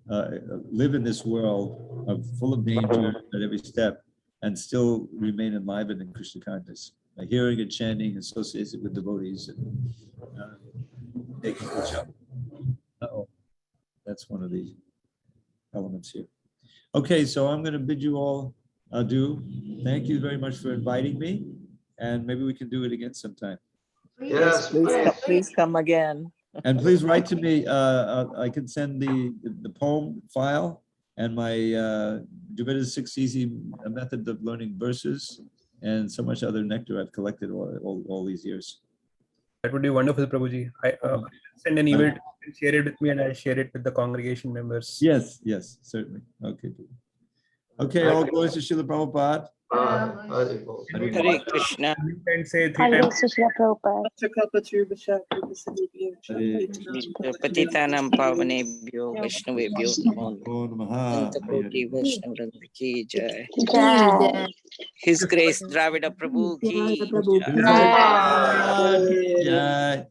live in this world full of danger at every step and still remain enlivened in Krishna consciousness by hearing and chanting, associated with devotees, and taking good shelter. That's one of the elements here. Okay, so I'm going to bid you all adieu. Thank you very much for inviting me, and maybe we can do it again sometime. Yes, Please come again. And please write to me. I can send the poem file and my Dravida 6 easy method of learning verses and so much other nectar I've collected all these years. That would be wonderful, Prabhuji. I'll send an email and share it with me, and I'll share it with the congregation members. Yes, certainly. Okay. Okay, all glories to Srila Prabhupada. Hare Krishna. And say 3 Hare times. Krishna Prabhupada. Patitanam Pavanebhyo Vaishnavebhyo Namo Namaha. Antakoti Vaishnavrinda ki jai. Jai. His Grace Dravida Prabhu ki jai. Jai.